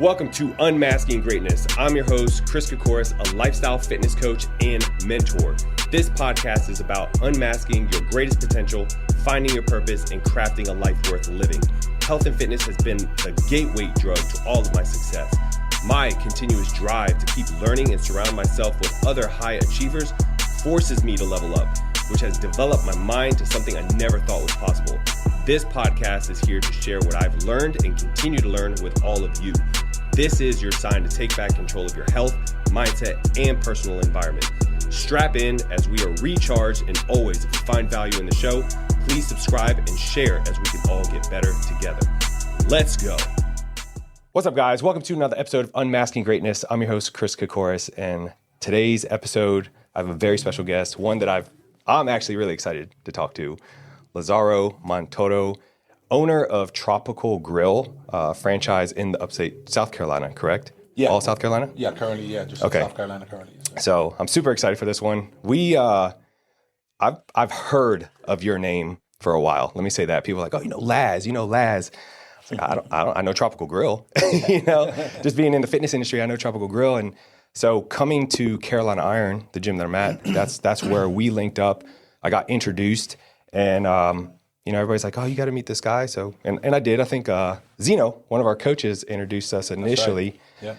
Welcome to Unmasking Greatness. I'm your host, Chris Kokoris, a lifestyle fitness coach and mentor. This podcast is about unmasking your greatest potential, finding your purpose, and crafting a life worth living. Health and fitness has been a gateway drug to all of my success. My continuous drive to keep learning and surround myself with other high achievers forces me to level up, which has developed my mind to something I never thought was possible. This podcast is here to share what I've learned and continue to learn with all of you. This is your sign to take back control of your health, mindset, and personal environment. Strap in as we are recharged, and always, if you find value in the show, please subscribe and share as we can all get better together. Let's go. What's up, guys? Welcome to another episode of Unmasking Greatness. I'm your host, Chris Kokoris, and today's episode, I have a very special guest, one that I'm actually really excited to talk to. Lazaro Montoto, owner of Tropical Grill franchise in the upstate South Carolina, correct? Yeah. All South Carolina? Yeah, currently, yeah, just okay. South Carolina currently. So I'm super excited for this one. I've heard of your name for a while. Let me say that. People are like, oh, Laz. It's like, I know Tropical Grill. Just being in the fitness industry, I know Tropical Grill. And so coming to Carolina Iron, the gym that I'm at, that's where we linked up. I got introduced, and everybody's like, oh, you got to meet this guy. So, and I did. I think Zeno, one of our coaches, introduced us initially. That's right.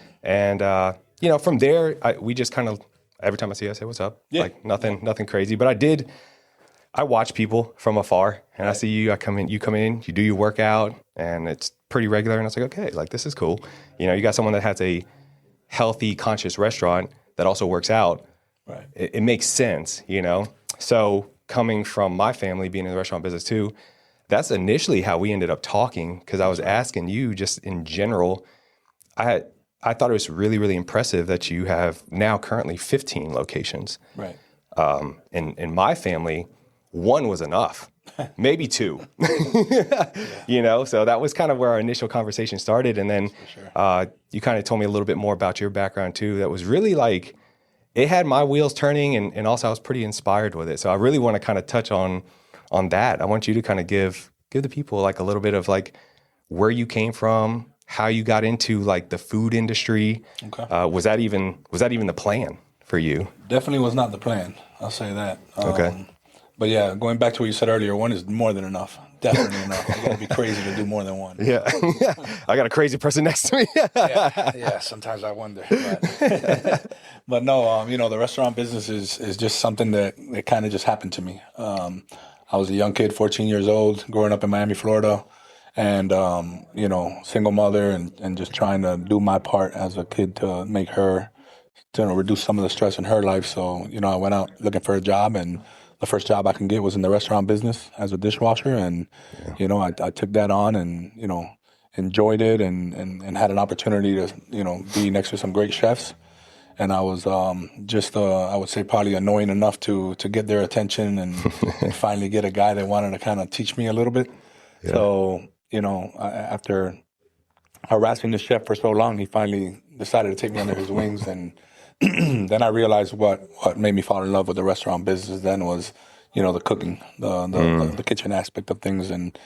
Yeah. And from there, we just kind of, every time I see you, I say, what's up? Yeah. Like nothing crazy. But I watch people from afar, and I see you. You come in, you do your workout, and it's pretty regular. And I was like, okay, like this is cool. You got someone that has a healthy, conscious restaurant that also works out. Right. It makes sense, So coming from my family, being in the restaurant business too, that's initially how we ended up talking, because I was asking you just in general. I thought it was really, really impressive that you have now currently 15 locations. Right. In my family, one was enough, maybe two. So that was kind of where our initial conversation started. And then you kind of told me a little bit more about your background too. That was really like, it had my wheels turning, and also I was pretty inspired with it. So I really want to kind of touch on that. I want you to kind of give the people like a little bit of like where you came from, how you got into like the food industry. Okay. Was that even the plan for you? Definitely was not the plan. I'll say that. Okay. But yeah, going back to what you said earlier, one is more than enough. Definitely enough. You got to be crazy to do more than one. Yeah. I got a crazy person next to me. yeah. Sometimes I wonder. But no, the restaurant business is just something that kind of just happened to me. I was a young kid, 14 years old, growing up in Miami, Florida, and single mother, and just trying to do my part as a kid to make her, to reduce some of the stress in her life. So, I went out looking for a job, and the first job I can get was in the restaurant business as a dishwasher. And, I took that on and, enjoyed it and had an opportunity to, be next to some great chefs. And I was I would say probably annoying enough to get their attention and finally get a guy that wanted to kind of teach me a little bit. Yeah. So, after harassing the chef for so long, he finally decided to take me under his wings. And then I realized what made me fall in love with the restaurant business then was, the cooking, the kitchen aspect of things. And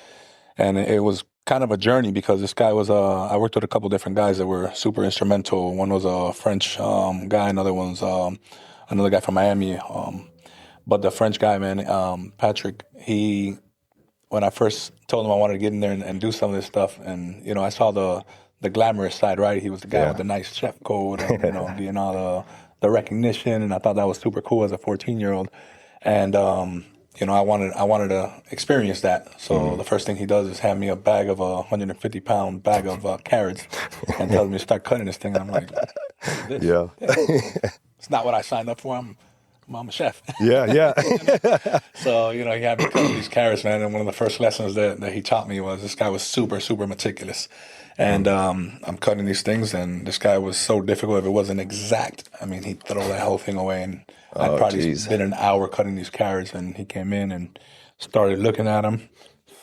it was kind of a journey, because this guy was, I worked with a couple different guys that were super instrumental. One was a French guy, another one's another guy from Miami. But the French guy, man, Patrick, when I first told him I wanted to get in there and do some of this stuff, and, I saw the glamorous side, right? He was the guy with the nice chef coat and, getting all the recognition, and I thought that was super cool as a 14-year-old. And, I wanted to experience that. So the first thing he does is hand me a bag of a 150-pound bag of carrots and tells me to start cutting this thing. I'm like, this? Yeah. It's not what I signed up for. I'm a chef. Yeah. So, he had me cut these carrots, man. And one of the first lessons that he taught me was this guy was super, super meticulous. And I'm cutting these things, and this guy was so difficult. If it wasn't exact, he'd throw that whole thing away. And I'd probably spent an hour cutting these carrots, and he came in and started looking at them,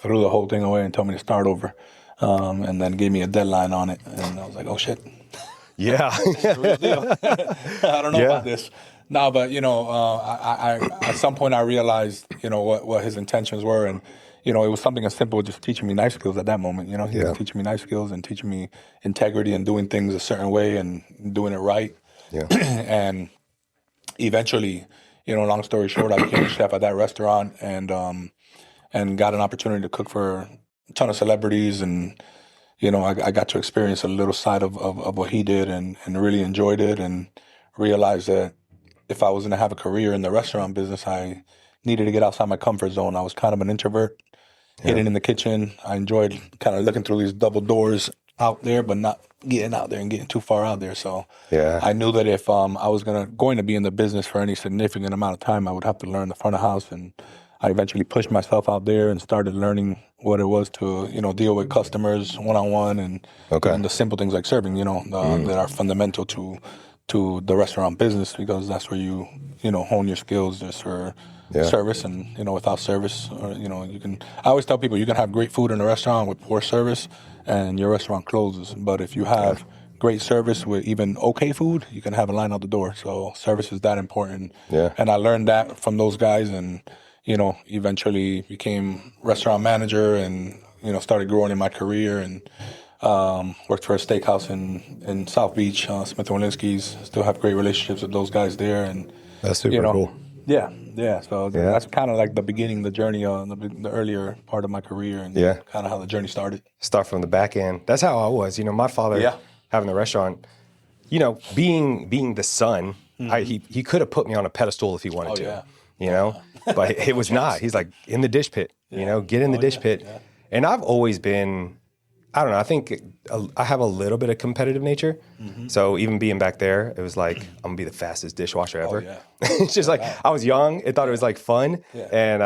threw the whole thing away, and told me to start over, and then gave me a deadline on it. And I was like, oh, shit. Yeah. This is a real deal. I don't know about this. No, but, I at some point I realized, what his intentions were. And, it was something as simple as just teaching me knife skills at that moment. He was teaching me knife skills and teaching me integrity and doing things a certain way and doing it right. Yeah. And eventually, long story short, I became a chef at that restaurant and got an opportunity to cook for a ton of celebrities. And, I got to experience a little side of what he did and really enjoyed it and realized that if I was going to have a career in the restaurant business, I needed to get outside my comfort zone. I was kind of an introvert, hidden in the kitchen. I enjoyed kind of looking through these double doors out there, but not getting out there and getting too far out there. So I knew that if I was going to be in the business for any significant amount of time, I would have to learn the front of house. And I eventually pushed myself out there and started learning what it was to, deal with customers one-on-one and the simple things like serving, that are fundamental to the restaurant business, because that's where you hone your skills just for service. And without service, I always tell people you can have great food in a restaurant with poor service and your restaurant closes, but if you have great service with even okay food, you can have a line out the door. So service is that important. And I learned that from those guys, and eventually became restaurant manager and started growing in my career, and worked for a steakhouse in South Beach, Smith & Wolinski's. Still have great relationships with those guys there, and that's super cool. Yeah. So that's kind of like the beginning, the journey, the earlier part of my career, and kind of how the journey started. Start from the back end. That's how I was. My father having the restaurant. Being the son, he could have put me on a pedestal if he wanted to. But it was not. He's like, in the dish pit. Get in the dish pit. Yeah. And I've always been, I don't know, I think I have a little bit of competitive nature. So even being back there, it was like, I'm going to be the fastest dishwasher ever. It's just like, I was young. I thought it was like fun. And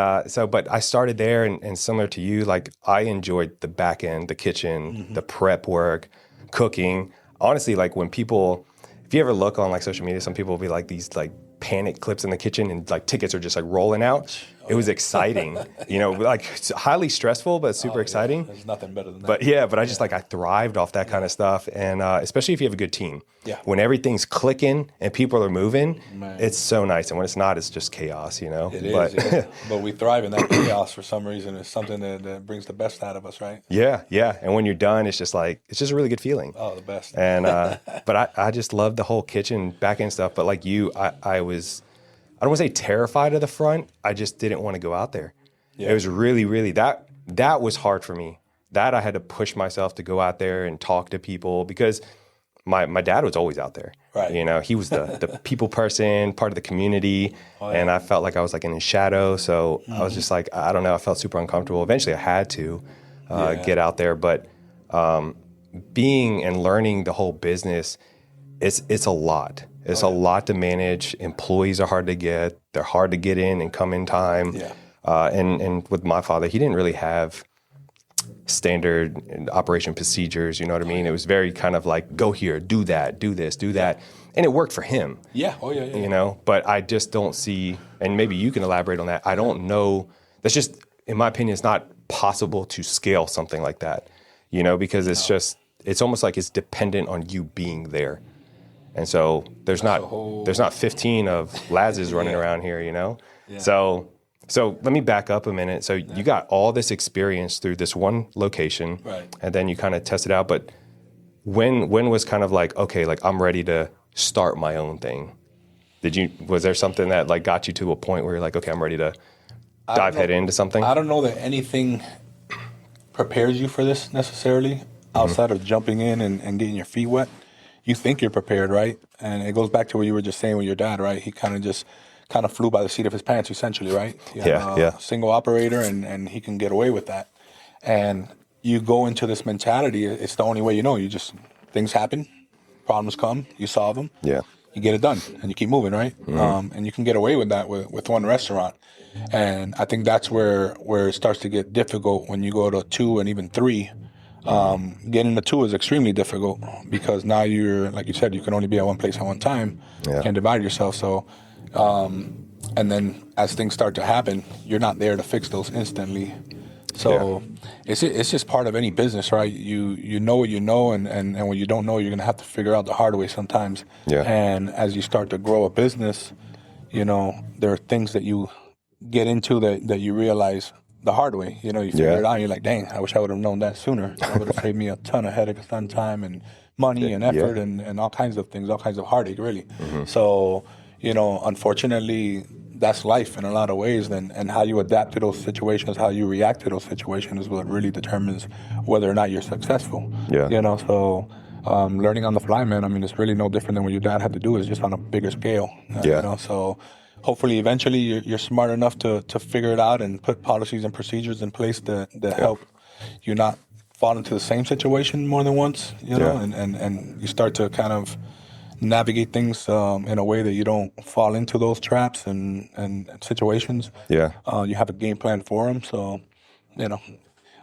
but I started there, and similar to you, like I enjoyed the back end, the kitchen, the prep work, cooking. Honestly, like when people, if you ever look on like social media, some people will be like these like panic clips in the kitchen and like tickets are just like rolling out. It was exciting, like it's highly stressful, but super exciting. There's nothing better than that. But I just like, I thrived off that kind of stuff. And especially if you have a good team, when everything's clicking and people are moving, it's so nice. And when it's not, it's just chaos, It is, but we thrive in that chaos for some reason. It's something that brings the best out of us, right? Yeah. And when you're done, it's just a really good feeling. Oh, the best. And, but I just love the whole kitchen back end stuff. But like you, I don't want to say terrified of the front. I just didn't want to go out there. It was really, really, that was hard for me. That I had to push myself to go out there and talk to people, because my dad was always out there. Right. He was the people person, part of the community. And I felt like I was like in his shadow. So I was just like, I don't know, I felt super uncomfortable. Eventually I had to get out there. But being and learning the whole business, it's a lot. It's a lot to manage. Employees are hard to get. They're hard to get in and come in time. And with my father, he didn't really have standard operation procedures. You know what I mean? It was very kind of like, go here, do that, do this, do that. And it worked for him. But I just don't see, and maybe you can elaborate on that. I don't know. That's just, in my opinion, it's not possible to scale something like that, because it's almost like it's dependent on you being there. And so there's not 15 of Lazes running around here, So let me back up a minute. So you got all this experience through this one location, and then you kind of test it out. But when was kind of like, okay, like I'm ready to start my own thing? Was there something that like got you to a point where you're like, okay, I'm ready to dive head into something? I don't know that anything prepares you for this necessarily outside of jumping in and getting your feet wet. You think you're prepared, right? And it goes back to what you were just saying with your dad, right? He kind of flew by the seat of his pants, essentially, right? Single operator, and he can get away with that. And you go into this mentality, it's the only way things happen, problems come, you solve them, you get it done, and you keep moving, right? And you can get away with that with one restaurant. And I think that's where it starts to get difficult when you go to 2 and even 3. Getting to 2 is extremely difficult, because now you're, like you said, you can only be at one place at one time. You can't divide yourself. So, and then as things start to happen, you're not there to fix those instantly. So it's just part of any business, right? You know what you know, and when you don't know, you're gonna have to figure out the hard way sometimes. And as you start to grow a business, there are things that you get into that you realize the hard way. You know, you figure it out, and you're like, dang, I wish I would have known that sooner. That would have saved me a ton of headache, a ton of time and money and effort and all kinds of things, all kinds of heartache, really. So, you know, unfortunately, that's life in a lot of ways, and how you adapt to those situations, how you react to those situations is what really determines whether or not you're successful. Yeah. You know, so learning on the fly, man, I mean, it's really no different than what your dad had to do. It's just on a bigger scale. You know, so hopefully eventually you're smart enough to figure it out and put policies and procedures in place that help you not fall into the same situation more than once, you know, and you start to kind of navigate things in a way that you don't fall into those traps and situations. Yeah. You have a game plan for them. So, you know,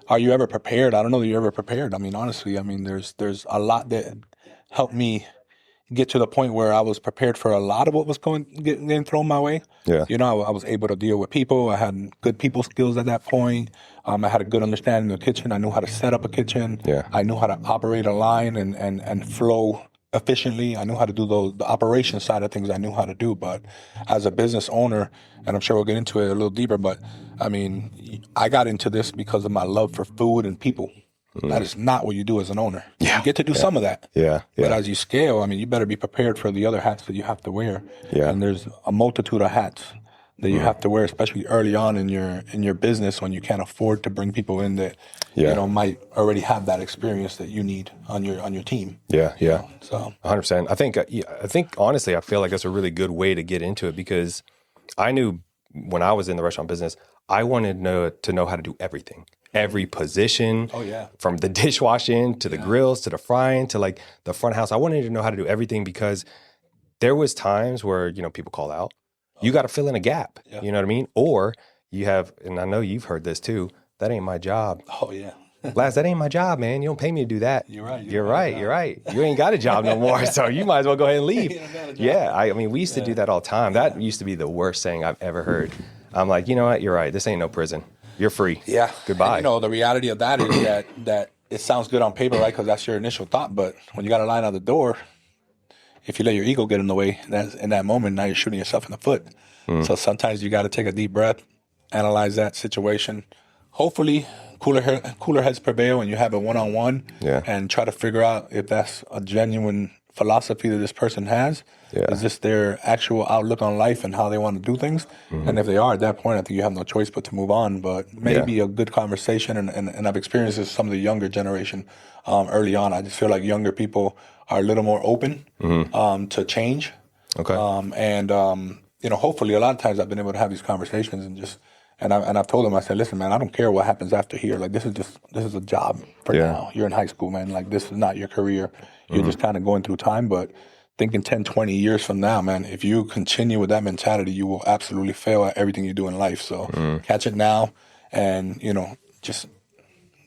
are you ever prepared? I don't know that you're ever prepared. I mean, honestly, I mean, there's a lot that helped me get to the point where I was prepared for a lot of what was getting thrown my way. Yeah. You know, I was able to deal with people. I had good people skills at that point. I had a good understanding of the kitchen. I knew how to set up a kitchen. Yeah. I knew how to operate a line and flow efficiently. I knew how to do the operation side of things. I knew how to do. But as a business owner, and I'm sure we'll get into it a little deeper, but I mean, I got into this because of my love for food and people. That is not what you do as an owner. You get to do some of that. But as you scale, I mean, you better be prepared for the other hats that you have to wear. And there's a multitude of hats that you have to wear, especially early on in your business when you can't afford to bring people in that you know might already have that experience that you need on your team. So 100%. I think honestly, I feel like that's a really good way to get into it, because I knew when I was in the restaurant business, I wanted to know how to do everything. Every position, from the dishwashing to the grills to the frying to like the front house. I wanted to know how to do everything, because there was times where, you know, people call out. You got to fill in a gap. You know what I mean? Or you have, and I know you've heard this too, that ain't my job. Laz, that ain't my job, man. You don't pay me to do that. You're right. You're right. You ain't got a job no more, so you might as well go ahead and leave. I mean, we used to do that all the time. That used to be the worst thing I've ever heard. I'm like, you know what? You're right. This ain't no prison. You're free. Goodbye. And, you know, the reality of that is that it sounds good on paper, right? Because that's your initial thought. But when you got a line out the door, if you let your ego get in the way, in that moment, now you're shooting yourself in the foot. So sometimes you got to take a deep breath, analyze that situation. Hopefully, cooler heads prevail, and you have a one-on-one, and try to figure out if that's a genuine philosophy that this person has. Is this their actual outlook on life and how they want to do things? And if they are, at that point, I think you have no choice but to move on. But maybe a good conversation, and I've experienced this with some of the younger generation early on. I just feel like younger people are a little more open to change. You know, hopefully a lot of times I've been able to have these conversations and I've told them, I said, listen, man, I don't care what happens after here. Like, this is a job for now. You're in high school, man. Like, this is not your career. You're just kind of going through time. But thinking 10, 20 years from now, man, if you continue with that mentality, you will absolutely fail at everything you do in life. So catch it now and, you know, just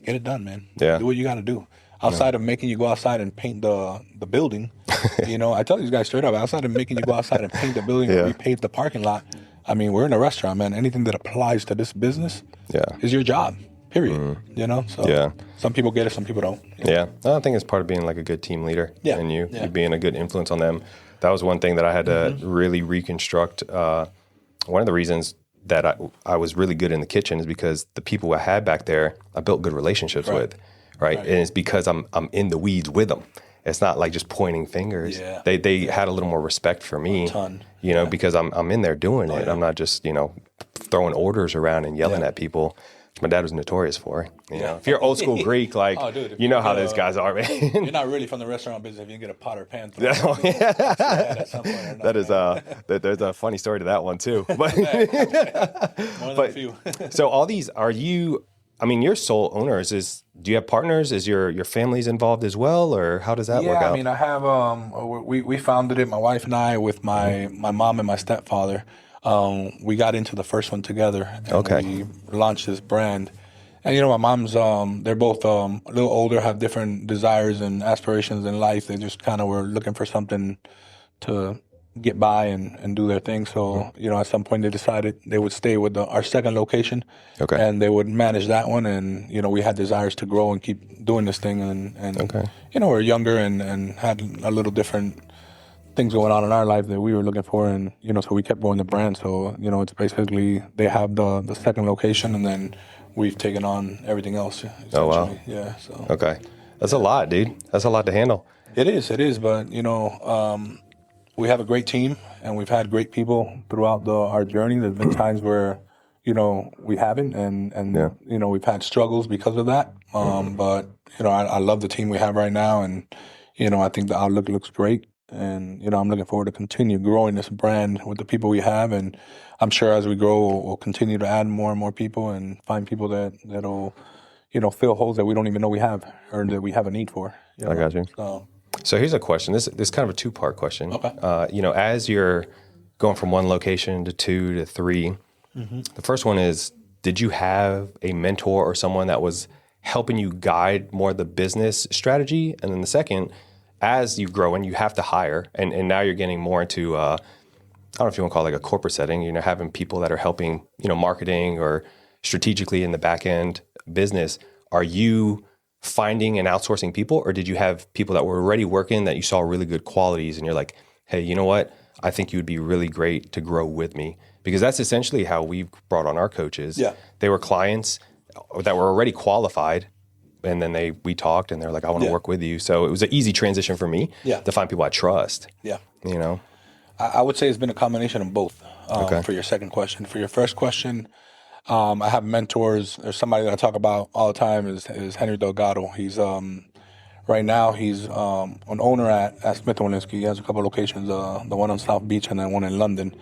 get it done, man. Do what you got to do. Outside of making you go outside and paint the building, you know, I tell these guys straight up, outside of making you go outside and paint the building or repave the parking lot, I mean, we're in a restaurant, man. Anything that applies to this business is your job, period. You know, so some people get it, some people don't. I think it's part of being like a good team leader and you being a good influence on them. That was one thing that I had to really reconstruct. One of the reasons that I was really good in the kitchen is because the people I had back there, I built good relationships with, right? And it's because I'm in the weeds with them. It's not like just pointing fingers. They had a little more respect for me, you know, because I'm in there doing it. I'm not just, you know, throwing orders around and yelling at people. My dad was notorious for, you know. If you're old school Greek, like, dude, you know how those guys are, man. You're not really from the restaurant business if you can get a pot or pan thrown. That is there's a funny story to that one too. But, more than a few. So all these, I mean, you're sole owners. Do you have partners? Is your family's involved as well, or how does that work out? I mean, I have we founded it, my wife and I, with my mom and my stepfather. We got into the first one together, and we launched this brand. And you know, my mom's they're both a little older, have different desires and aspirations in life. They just kind of were looking for something to get by and do their thing. So, you know, at some point they decided they would stay with our second location and they would manage that one. And, you know, we had desires to grow and keep doing this thing. And you know, we're younger and had a little different things going on in our life that we were looking for. And, you know, so we kept growing the brand. So, you know, it's basically they have the second location and then we've taken on everything else. Oh, wow. Essentially. Yeah. So Okay. That's a lot, dude. That's a lot to handle. it is. But we have a great team, and we've had great people throughout our journey. There's been times where, we haven't, and we've had struggles because of that. But I love the team we have right now, and I think the outlook looks great, and I'm looking forward to continue growing this brand with the people we have, and I'm sure as we grow, we'll continue to add more and more people and find people that'll fill holes that we don't even know we have or that we have a need for. I got you. So here's a question. This is kind of a two-part question. Okay. As you're going from one location to 2 to 3, the first one is, did you have a mentor or someone that was helping you guide more the business strategy? And then the second, as you grow and you have to hire, and now you're getting more into, I don't know if you want to call it like a corporate setting, having people that are helping, marketing or strategically in the back end business. Are you finding and outsourcing people, or did you have people that were already working that you saw really good qualities and you're like, hey, you know what? I think you would be really great to grow with me? Because that's essentially how we've brought on our coaches. Yeah. They were clients that were already qualified, and then we talked and they're like, I want to work with you. So it was an easy transition for me to find people I trust. Yeah. I would say it's been a combination of both. For your second question. For your first question, I have mentors. There's somebody that I talk about all the time is Henry Delgado. He's right now he's an owner at Smith & Wollensky. He has a couple of locations, the one on South Beach and then one in London.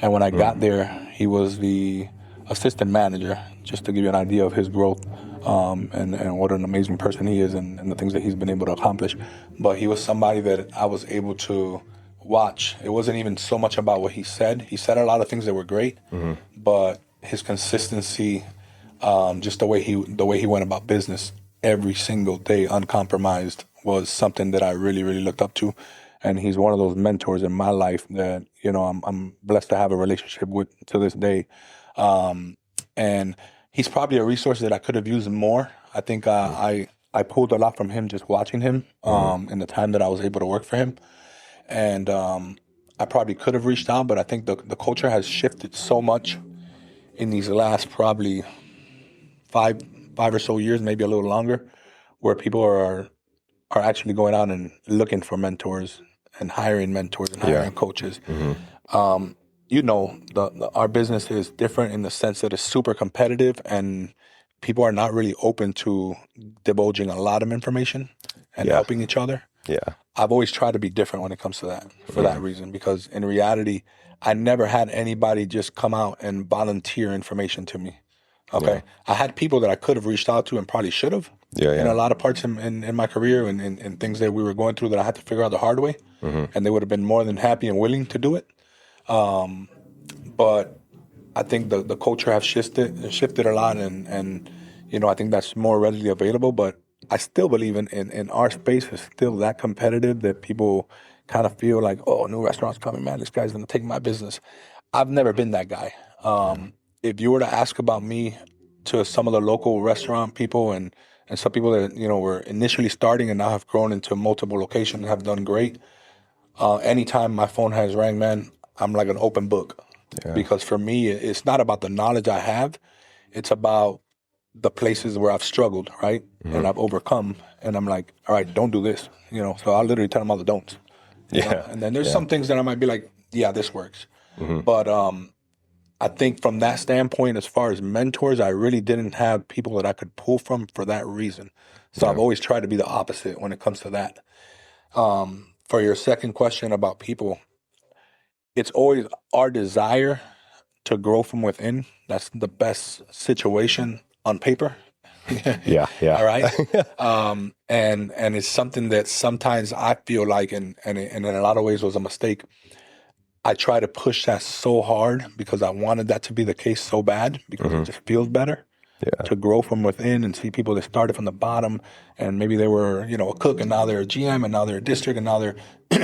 And when I got there, he was the assistant manager, just to give you an idea of his growth and what an amazing person he is and the things that he's been able to accomplish. But he was somebody that I was able to watch. It wasn't even so much about what he said. He said a lot of things that were great, but his consistency, just the way he went about business every single day, uncompromised, was something that I really, really looked up to. And he's one of those mentors in my life that I'm blessed to have a relationship with to this day. And he's probably a resource that I could have used more. I think I pulled a lot from him just watching him in the time that I was able to work for him. And I probably could have reached out, but I think the culture has shifted so much in these last probably five or so years, maybe a little longer, where people are actually going out and looking for mentors and hiring mentors and hiring coaches. Our business is different in the sense that it's super competitive and people are not really open to divulging a lot of information and helping each other. Yeah. I've always tried to be different when it comes to that for that reason, because in reality, I never had anybody just come out and volunteer information to me. Okay. Yeah. I had people that I could have reached out to and probably should have. In a lot of parts in my career and things that we were going through that I had to figure out the hard way. And they would have been more than happy and willing to do it. But I think the culture has shifted a lot and I think that's more readily available. But I still believe in our space is still that competitive that people kind of feel like, oh, new restaurant's coming, man, this guy's going to take my business. I've never been that guy. If you were to ask about me to some of the local restaurant people and some people that, were initially starting and now have grown into multiple locations and have done great, anytime my phone has rang, man, I'm like an open book. Yeah. Because for me, it's not about the knowledge I have. It's about the places where I've struggled, right? And I've overcome. And I'm like, all right, don't do this. So I'll literally tell them all the don'ts. You know? And then there's some things that I might be like, yeah, this works. But I think from that standpoint, as far as mentors, I really didn't have people that I could pull from for that reason. So I've always tried to be the opposite when it comes to that. For your second question about people, it's always our desire to grow from within. That's the best situation on paper. Yeah. All right. And it's something that sometimes I feel like, and in a lot of ways was a mistake. I try to push that so hard because I wanted that to be the case so bad because it just feels better to grow from within and see people that started from the bottom and maybe they were, a cook and now they're a GM and now they're a district and now they're,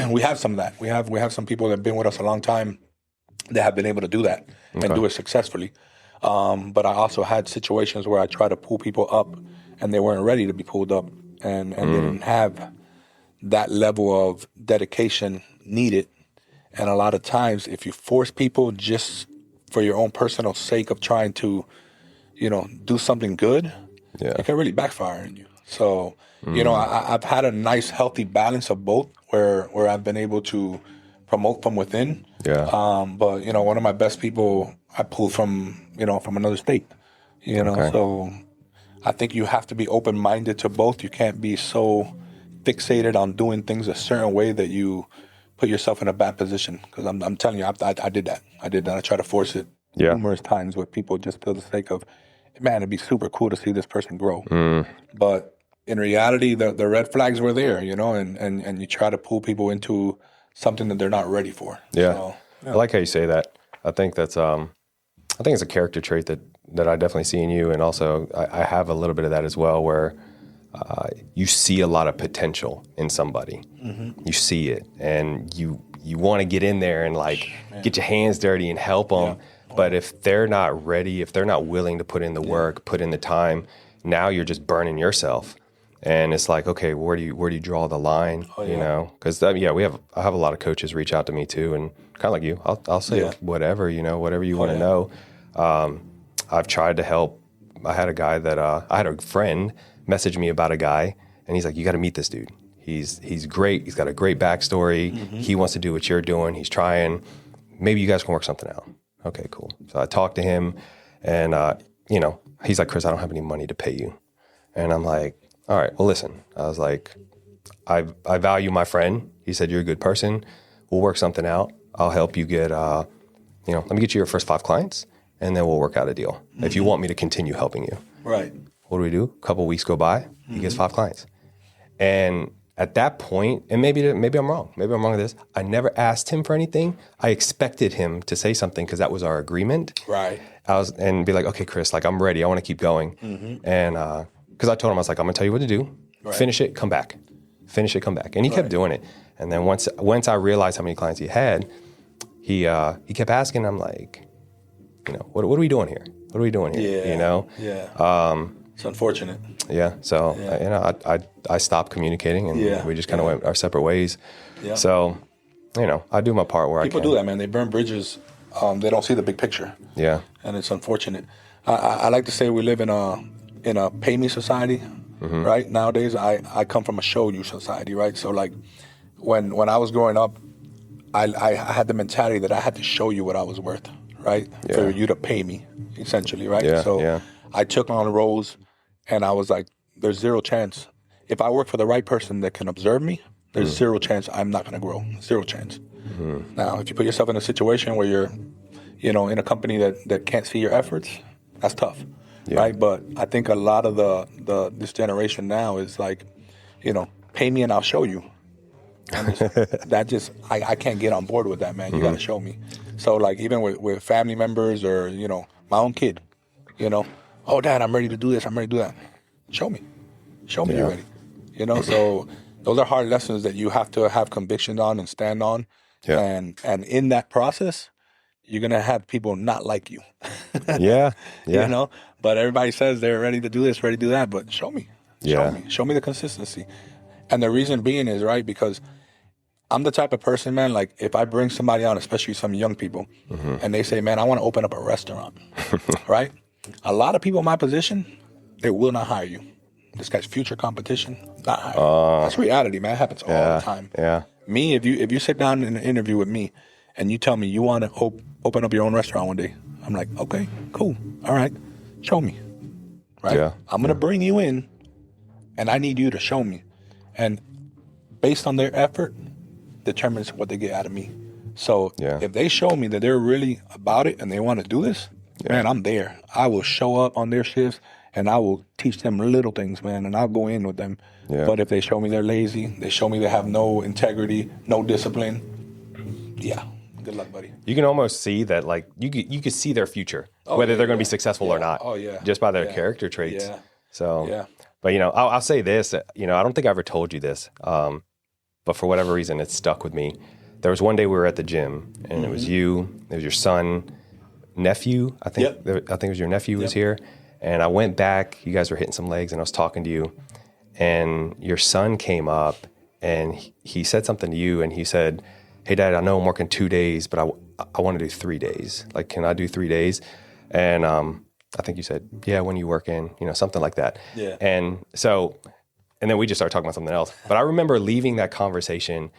we have some of that. We have some people that have been with us a long time that have been able to do that and do it successfully. But I also had situations where I try to pull people up and they weren't ready to be pulled up and they didn't have that level of dedication needed. And a lot of times, if you force people just for your own personal sake of trying to, do something good, it can really backfire on you. So, I've had a nice, healthy balance of both where I've been able to promote from within. Yeah. But, one of my best people I pulled from another state, Okay. so I think you have to be open-minded to both. You can't be so fixated on doing things a certain way that you put yourself in a bad position. Because I'm telling you, I did that. I tried to force it numerous times with people just for the sake of, man, it'd be super cool to see this person grow. But in reality, the red flags were there, and you try to pull people into something that they're not ready for. Yeah. So, I like how you say that. I think that's I think it's a character trait that I definitely see in you, and also I have a little bit of that as well, where you see a lot of potential in somebody. You see it, and you want to get in there and get your hands dirty and help them. Yeah. But if they're not ready, if they're not willing to put in the work, put in the time, now you're just burning yourself. And it's like, okay, where do you draw the line? Because I have a lot of coaches reach out to me too, and kind of like you, I'll say whatever you want to know. I've tried to help. I had a guy that I had a friend message me about a guy, and he's like, you got to meet this dude. He's great. He's got a great backstory. He wants to do what you're doing. He's trying. Maybe you guys can work something out. Okay, cool. So I talked to him, and he's like, Chris, I don't have any money to pay you. And I'm like, all right, well, listen. I was like, I value my friend. He said, you're a good person. We'll work something out. I'll help you get, let me get you your first 5 clients, and then we'll work out a deal. If you want me to continue helping you. Right. What do? A couple of weeks go by, he gets 5 clients. And at that point, and maybe I'm wrong. Maybe I'm wrong with this. I never asked him for anything. I expected him to say something because that was our agreement. Right. And be like, okay, Chris, I'm ready. I want to keep going. And because I told him, I was like, I'm going to tell you what to do. Right. Finish it, come back. Finish it, come back. And he kept doing it. And then once I realized how many clients he had, he kept asking. I'm like, what are we doing here? What are we doing here? Yeah. Yeah. It's unfortunate. Yeah. So, I stopped communicating, and we just kind of went our separate ways. Yeah. So, I do my part where People I can. do that, man. They burn bridges. They don't see the big picture. Yeah. And it's unfortunate. I like to say we live in a pay me society, right? Nowadays, I come from a show you society, right? So when I was growing up, I had the mentality that I had to show you what I was worth, right? Yeah. For you to pay me, essentially, right? Yeah. So I took on roles, and I was like, there's zero chance. If I work for the right person that can observe me, there's zero chance I'm not going to grow. Zero chance. Now, if you put yourself in a situation where you're, in a company that can't see your efforts, that's tough, right? But I think a lot of this generation now is like, pay me and I'll show you. And I can't get on board with that, man. You got to show me. So even with family members or, my own kid, oh, Dad, I'm ready to do this. I'm ready to do that. Show me you're ready. So those are hard lessons that you have to have conviction on and stand on. Yeah. And in that process, you're going to have people not like you. Yeah. But everybody says they're ready to do this, ready to do that. But show me. Show me the consistency. And the reason being is, right, because I'm the type of person, man, if I bring somebody on, especially some young people, and they say, man, I want to open up a restaurant, right? A lot of people in my position, they will not hire you. This guy's future competition, not hire you. That's reality, man. It happens all the time. Yeah. Me, if you sit down in an interview with me and you tell me you want to open up your own restaurant one day, I'm like, okay, cool. All right. Show me. Right? Yeah. I'm going to bring you in, and I need you to show me. And based on their effort, determines what they get out of me. So if they show me that they're really about it and they want to do this, man, I'm there. I will show up on their shifts, and I will teach them little things, man, and I'll go in with them. Yeah. But if they show me they're lazy, they show me they have no integrity, no discipline, good luck, buddy. You can almost see that, you could see their future, whether they're going to be successful or not. Just by their character traits. Yeah. So, but I'll say this. I don't think I ever told you this, but for whatever reason, it stuck with me. There was one day we were at the gym, and it was you, it was your son, nephew. I think it was your nephew was here, and I went back. You guys were hitting some legs, and I was talking to you, and your son came up, and he said something to you, and he said, "Hey, Dad, I know I'm working 2 days, but I want to do 3 days. Can I do 3 days?" And I think you said, yeah, when you work in, something like that. Yeah. And then we just started talking about something else. But I remember leaving that conversation,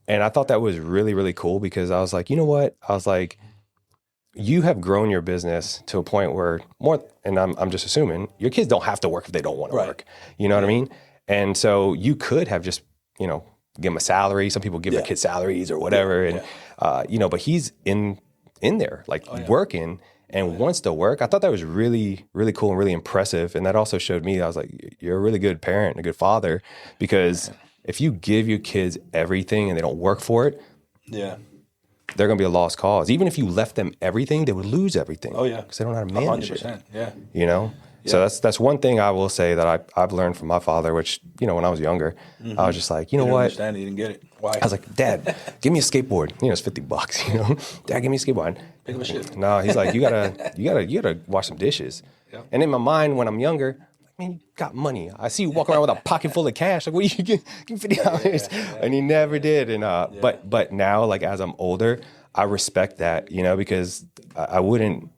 and I thought that was really, really cool, because I was like, you know what? I was like, you have grown your business to a point where and I'm just assuming, your kids don't have to work if they don't want to work. You know what I mean? And so you could have just, give them a salary. Some people give their kids salaries or whatever. And, but he's in there, like working and wants to work. I thought that was really, really cool and really impressive. And that also showed me, I was like, you're a really good parent and a good father, because if you give your kids everything and they don't work for it, they're going to be a lost cause. Even if you left them everything, they would lose everything. Oh, yeah. Because they don't know how to manage 100%, it. Yeah. So that's one thing I will say that I've learned from my father, which, when I was younger, I was just like, you know what? Understand it, you didn't get it. Why? I was like, Dad, give me a skateboard. It's $50, Dad, give me a skateboard. Pick up a shit. No, he's like, you gotta wash some dishes. Yep. And in my mind, when I'm younger, you got money. I see you walking around with a pocket full of cash. Like, what do you get? Give me $50. And he never did. And but now, like, as I'm older, I respect that, because I wouldn't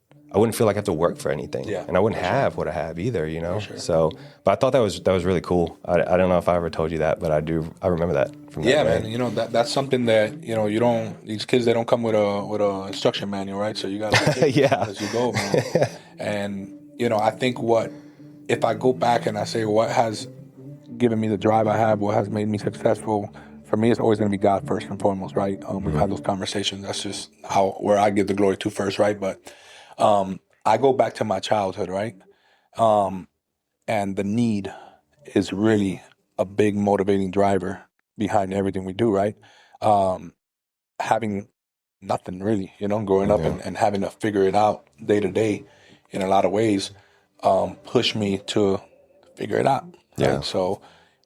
feel like I have to work for anything. And I wouldn't have what I have either, So, but I thought that was really cool. I don't know if I ever told you that, but I remember that from that day. Man. That's something that, these kids, they don't come with a instruction manual, right? So you got to as you go, man. And, I think if I go back and I say what has given me the drive I have, what has made me successful, for me, it's always going to be God first and foremost, right? We've had those conversations. That's just where I give the glory to first, right? But I go back to my childhood, right? And the need is really a big motivating driver behind everything we do, right? Having nothing really, growing up and having to figure it out day to day in a lot of ways pushed me to figure it out. Right? Yeah. So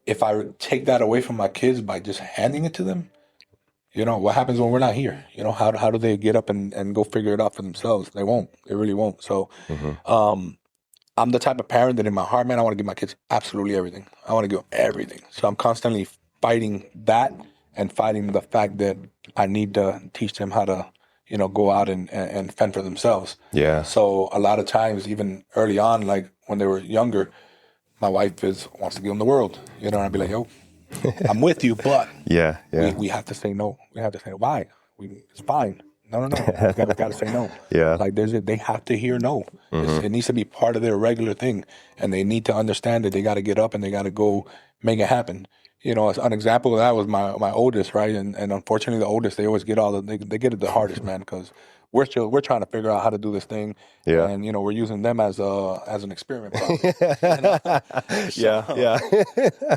if I take that away from my kids by just handing it to them, what happens when we're not here? How do they get up and go figure it out for themselves? They won't. They really won't. So I'm the type of parent that in my heart, man, I want to give my kids absolutely everything. I want to give them everything. So I'm constantly fighting that and fighting the fact that I need to teach them how to, go out and fend for themselves. Yeah. So a lot of times, even early on, like when they were younger, my wife wants to give them the world. And I'd be like, yo, I'm with you, but we have to say no. We have to say why. It's fine. No. You got to say no. Yeah. Like they have to hear no. It needs to be part of their regular thing, and they need to understand that they got to get up and they got to go make it happen. As an example of that was my oldest, right? And unfortunately, the oldest, they always get they get it the hardest, man, because we're trying to figure out how to do this thing. Yeah. And we're using them as an experiment problem.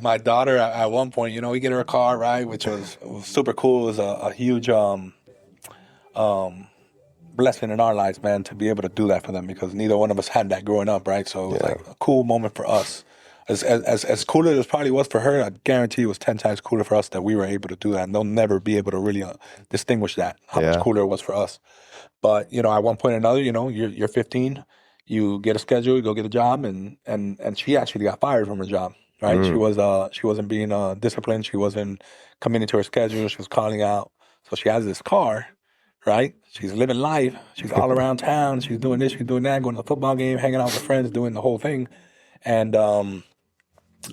My daughter at one point, we get her a car, right, which was super cool. It was a huge blessing in our lives, man, to be able to do that for them, because neither one of us had that growing up, right? So it was like a cool moment for us. As cool as it probably was for her, I guarantee it was 10 times cooler for us that we were able to do that. And they'll never be able to really distinguish that, how much cooler it was for us. But, at one point or another, you're 15, you get a schedule, you go get a job, and she actually got fired from her job, right? She wasn't being disciplined. She wasn't coming into her schedule. She was calling out. So she has this car, right? She's living life. She's all around town. She's doing this, she's doing that, going to the football game, hanging out with her friends, doing the whole thing. And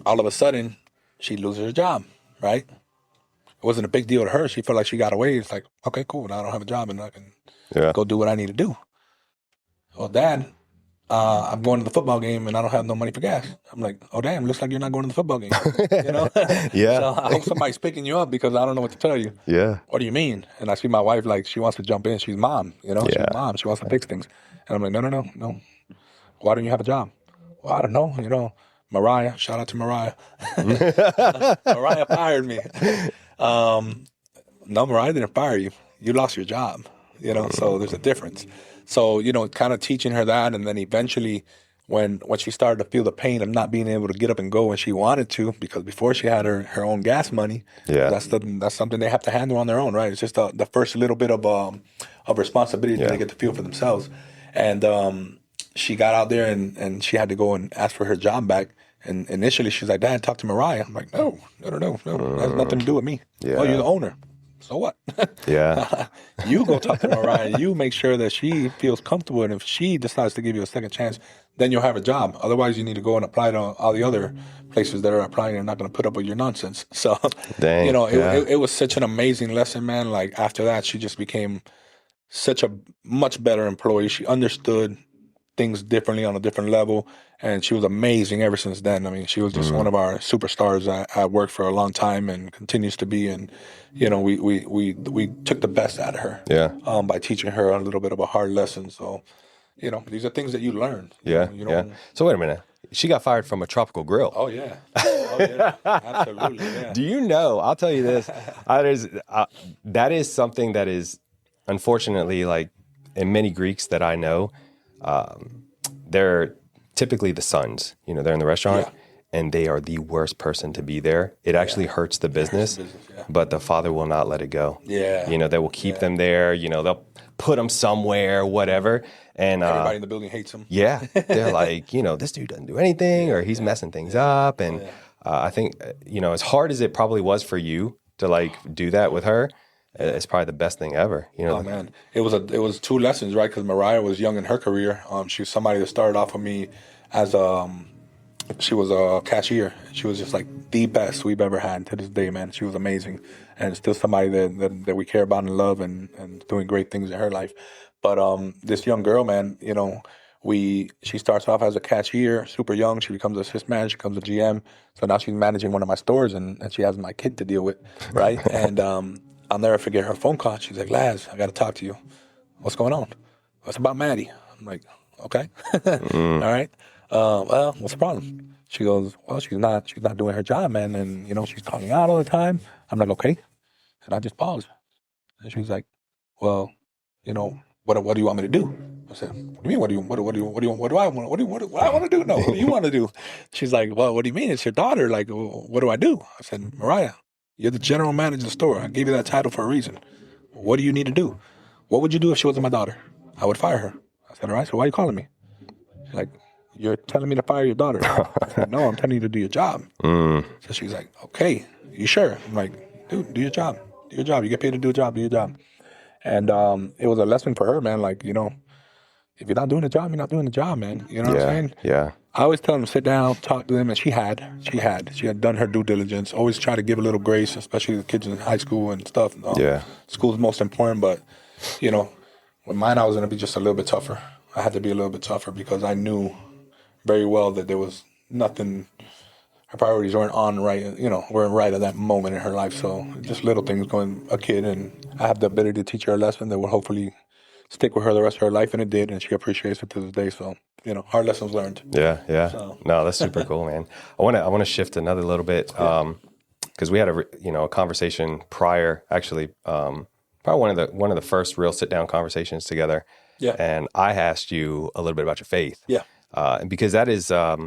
all of a sudden, she loses her job, right? It wasn't a big deal to her. She felt like she got away. It's like, okay, cool. Now I don't have a job and I can go do what I need to do. Well, Dad, I'm going to the football game and I don't have no money for gas. I'm like, oh, damn, looks like you're not going to the football game. So I hope somebody's picking you up because I don't know what to tell you. Yeah. What do you mean? And I see my wife, like, she wants to jump in. She's mom, She's mom. She wants to fix things. And I'm like, no. Why don't you have a job? Well, I don't know, Mariah, shout out to Mariah. Mariah fired me. No, Mariah didn't fire you. You lost your job, so there's a difference. So, kind of teaching her that, and then eventually when she started to feel the pain of not being able to get up and go when she wanted to, because before she had her own gas money, that's something they have to handle on their own, right? It's just the first little bit of responsibility that they get to feel for themselves. And she got out there and she had to go and ask for her job back. And initially she's like, Dad, talk to Mariah. I'm like, no. That has nothing to do with me. Yeah. Oh, you're the owner. So what? Yeah. You go talk to Mariah. You make sure that she feels comfortable. And if she decides to give you a second chance, then you'll have a job. Otherwise, you need to go and apply to all the other places that are applying. They're not going to put up with your nonsense. So, Dang. it was such an amazing lesson, man. Like after that, she just became such a much better employee. She understood things differently on a different level, and she was amazing ever since then. I mean, she was just one of our superstars. I worked for a long time and continues to be. And we took the best out of her. Yeah. By teaching her a little bit of a hard lesson. So, these are things that you learn. Yeah. Yeah. So wait a minute. She got fired from a tropical grill. Oh yeah. Oh yeah. Absolutely. Yeah. Do you know? I'll tell you this. That is something that is, unfortunately, like in many Greeks that I know, they're typically the sons. They're in the restaurant, and they are the worst person to be there. It actually hurts the business, but the father will not let it go. Yeah. They will keep them there. They'll put them somewhere, whatever. And everybody in the building hates him. Yeah, they're like, this dude doesn't do anything, or he's messing things up. And I think, as hard as it probably was for you to like do that with her, it's probably the best thing ever. Oh man, it was two lessons, right? Because Mariah was young in her career. She was somebody that started off with me as she was a cashier. She was just like the best we've ever had to this day, man. She was amazing, and still somebody that we care about and love, and doing great things in her life. But this young girl, man, she starts off as a cashier, super young. She becomes an assistant manager, she becomes a GM. So now she's managing one of my stores, and she has my kid to deal with, right? And I'll never forget her phone call. She's like, "Laz, I got to talk to you. What's going on?" "It's about Maddie." I'm like, "Okay, all right. Well, what's the problem?" She goes, "Well, she's not doing her job, man, and she's calling out all the time." I'm like, "Okay," and I just paused, and she's like, "Well, what do you want me to do?" I said, "What do you mean? What do I want to do? No, what do you want to do?" She's like, "Well, what do you mean? It's your daughter. Like, what do I do?" I said, "Mariah, you're the general manager of the store. I gave you that title for a reason. What do you need to do? What would you do if she wasn't my daughter?" "I would fire her." I said, "All right, so why are you calling me?" She's like, "You're telling me to fire your daughter." I said, "No, I'm telling you to do your job." So she's like, "Okay, you sure?" I'm like, "Dude, do your job. Do your job. You get paid to do a job. Do your job." And it was a lesson for her, man. Like, if you're not doing the job, you're not doing the job, man. You know what I'm saying? Yeah. I always tell them to sit down, talk to them, and she had done her due diligence. Always try to give a little grace, especially the kids in high school and stuff. School's most important, but with mine, I was going to be just a little bit tougher. I had to be a little bit tougher because I knew very well that there was nothing. Her priorities weren't weren't right at that moment in her life. So just little things going a kid, and I have the ability to teach her a lesson that will hopefully stick with her the rest of her life, and it did, and she appreciates it to this day. So, hard lessons learned. Yeah. So. No, that's super cool, man. I want to shift another little bit because we had a conversation prior, actually, probably one of the first real sit down conversations together. Yeah. And I asked you a little bit about your faith. Yeah. And because that is, at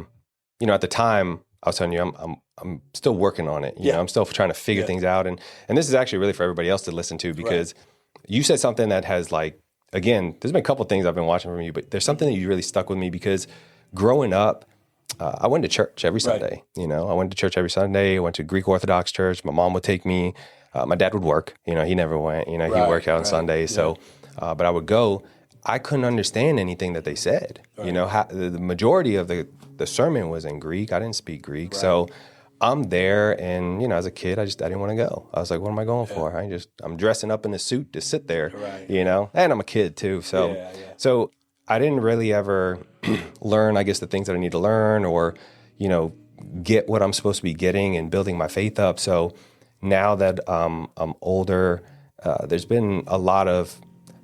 the time, I was telling you, I'm still working on it. You know, I'm still trying to figure things out, and this is actually really for everybody else to listen to because you said something that has again, there's been a couple of things I've been watching from you, but there's something that you really stuck with me because growing up, I went to church every Sunday. I went to church every Sunday. I went to Greek Orthodox church. My mom would take me. My dad would work. He never went. He worked out on Sundays. So, but I would go. I couldn't understand anything that they said. The majority of the sermon was in Greek. I didn't speak Greek, so I'm there, and as a kid, I didn't want to go. I was like, "What am I going for? I'm dressing up in a suit to sit there, And I'm a kid too, so I didn't really ever learn, I guess, the things that I need to learn, or get what I'm supposed to be getting and building my faith up. So now that I'm older, there's been a lot of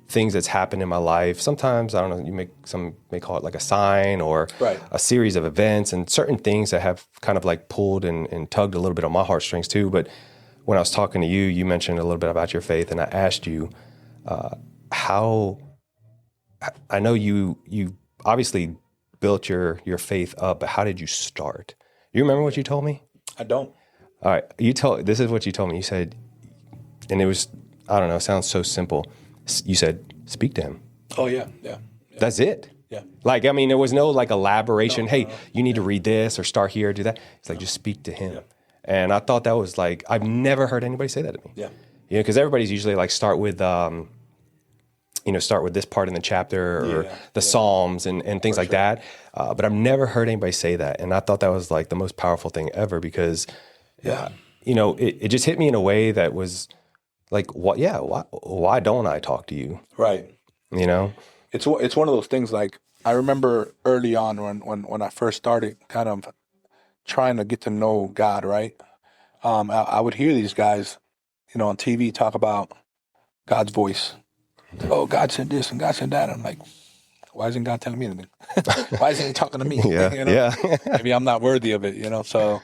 things that's happened in my life. Sometimes, I don't know, some may call it like a sign or a series of events and certain things that have kind of like pulled and tugged a little bit on my heartstrings too. But when I was talking to you, you mentioned a little bit about your faith, and I asked you how, I know you obviously built your faith up, but how did you start? You remember what you told me? I don't. All right. This is what you told me. You said, and it was, I don't know, it sounds so simple. You said, speak to him. Oh, yeah. That's it. Yeah. There was no elaboration. No. You need to read this or start here, do that. It's just speak to him. Yeah. And I thought that was I've never heard anybody say that to me. Yeah. You know, because everybody's usually like start with this part in the chapter or the Psalms and things like that. But I've never heard anybody say that. And I thought that was like the most powerful thing ever because, it just hit me in a way that was like, why don't I talk to you? Right. You know? It's one of those things like I remember early on when I first started kind of trying to get to know God, right? I would hear these guys, on TV talk about God's voice. Oh, God said this and God said that. I'm like, why isn't God telling me anything? Why isn't he talking to me? Yeah. Maybe I'm not worthy of it, so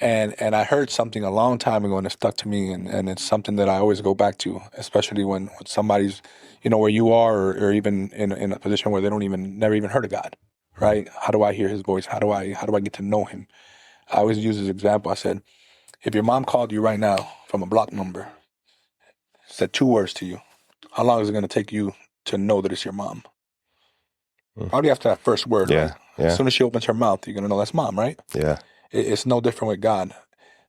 and I heard something a long time ago and it stuck to me and it's something that I always go back to, especially when somebody's, where you are or even in a position where they never even heard of God, right? How do I hear his voice? How do I get to know him? I always use this example. I said, if your mom called you right now from a block number, said 2 words to you, how long is it going to take you to know that it's your mom? Probably after that first word, right? As soon as she opens her mouth, you're going to know that's mom, right? Yeah. It's no different with God.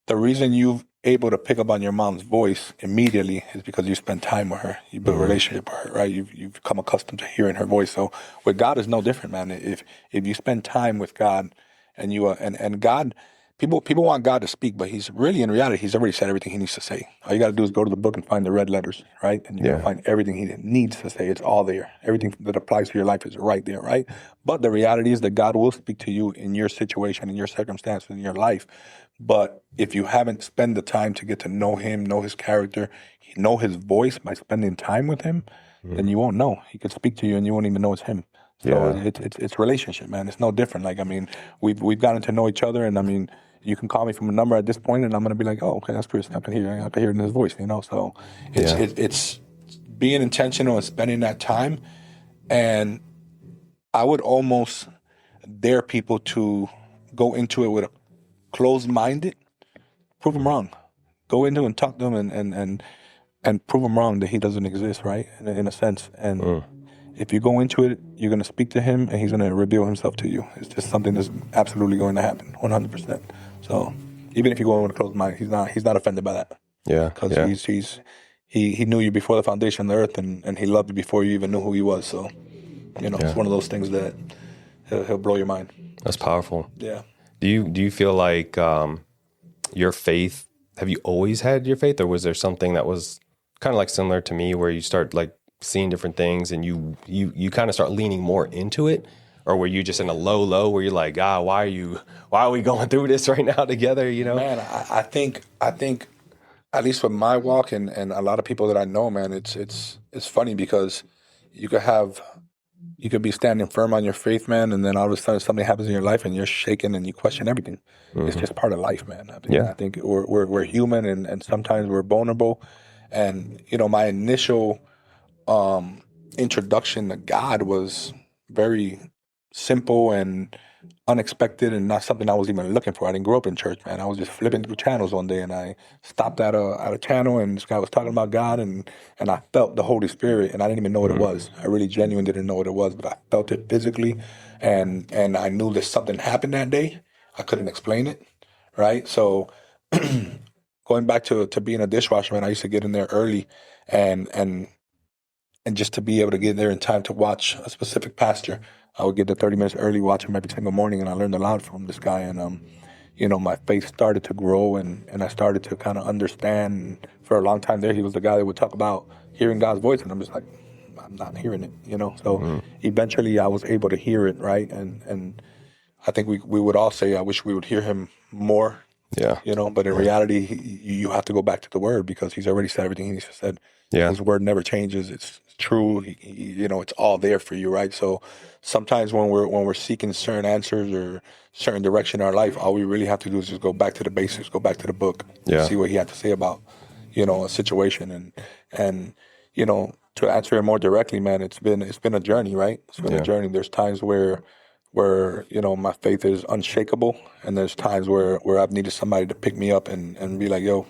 The reason you're able to pick up on your mom's voice immediately is because you spend time with her. You build a relationship with her, right? You've become accustomed to hearing her voice. So with God is no different, man. If you spend time with God and you and God, people want God to speak, but he's really, in reality, he's already said everything he needs to say. All you got to do is go to the book and find the red letters, right? And you're going to find everything he needs to say. It's all there. Everything that applies to your life is right there, right? But the reality is that God will speak to you in your situation, in your circumstance, in your life. But if you haven't spent the time to get to know him, know his character, know his voice by spending time with him, then you won't know. He could speak to you and you won't even know it's him. So it's relationship, man. It's no different. Like, I mean, we've gotten to know each other, and I mean, you can call me from a number at this point, and I'm gonna be like, oh, okay, that's Chris. I can hear it in his voice, So it's being intentional and spending that time. And I would almost dare people to go into it with a closed-minded, prove them wrong. Go into it and talk to them and prove them wrong that he doesn't exist, right? In a sense. And if you go into it, you're going to speak to him and he's going to reveal himself to you. It's just something that's absolutely going to happen, 100%. So even if you go in with a closed mind, he's not offended by that. Yeah. Because he knew you before the foundation of the earth and he loved you before you even knew who he was. So, it's one of those things that he'll blow your mind. That's powerful. Yeah. Do you feel like your faith, have you always had your faith, or was there something that was kind of like similar to me where you start like seeing different things and you kind of start leaning more into it? Or were you just in a low where you're like, God, why are we going through this right now together, Man, I think at least with my walk and a lot of people that I know, man, it's funny because you could be standing firm on your faith, man, and then all of a sudden something happens in your life and you're shaken and you question everything. It's just part of life, man. I think we're human and sometimes we're vulnerable. And, my initial introduction to God was very simple and unexpected and not something I was even looking for. I didn't grow up in church, man. I was just flipping through channels one day and I stopped at a channel and this guy was talking about God and I felt the Holy Spirit and I didn't even know what it was. I really genuinely didn't know what it was, but I felt it physically and I knew that something happened that day. I couldn't explain it, right? So going back to being a dishwasher, man, I used to get in there early and just to be able to get there in time to watch a specific pastor. I would get there 30 minutes early, watch him every single morning, and I learned a lot from this guy. And, my faith started to grow, and I started to kind of understand. And for a long time there, he was the guy that would talk about hearing God's voice, and I'm just like, I'm not hearing it, So eventually I was able to hear it, right? And I think we would all say, I wish we would hear him more. Yeah. But in reality, you have to go back to the word because he's already said everything he said. Yeah. His word never changes. It's true. It's all there for you, right? So sometimes when we're seeking certain answers or certain direction in our life, all we really have to do is just go back to the basics, go back to the book, see what he had to say about, a situation. And to answer it more directly, man, it's been a journey, right? It's been a journey. There's times where my faith is unshakable, and there's times where I've needed somebody to pick me up and be like, yo,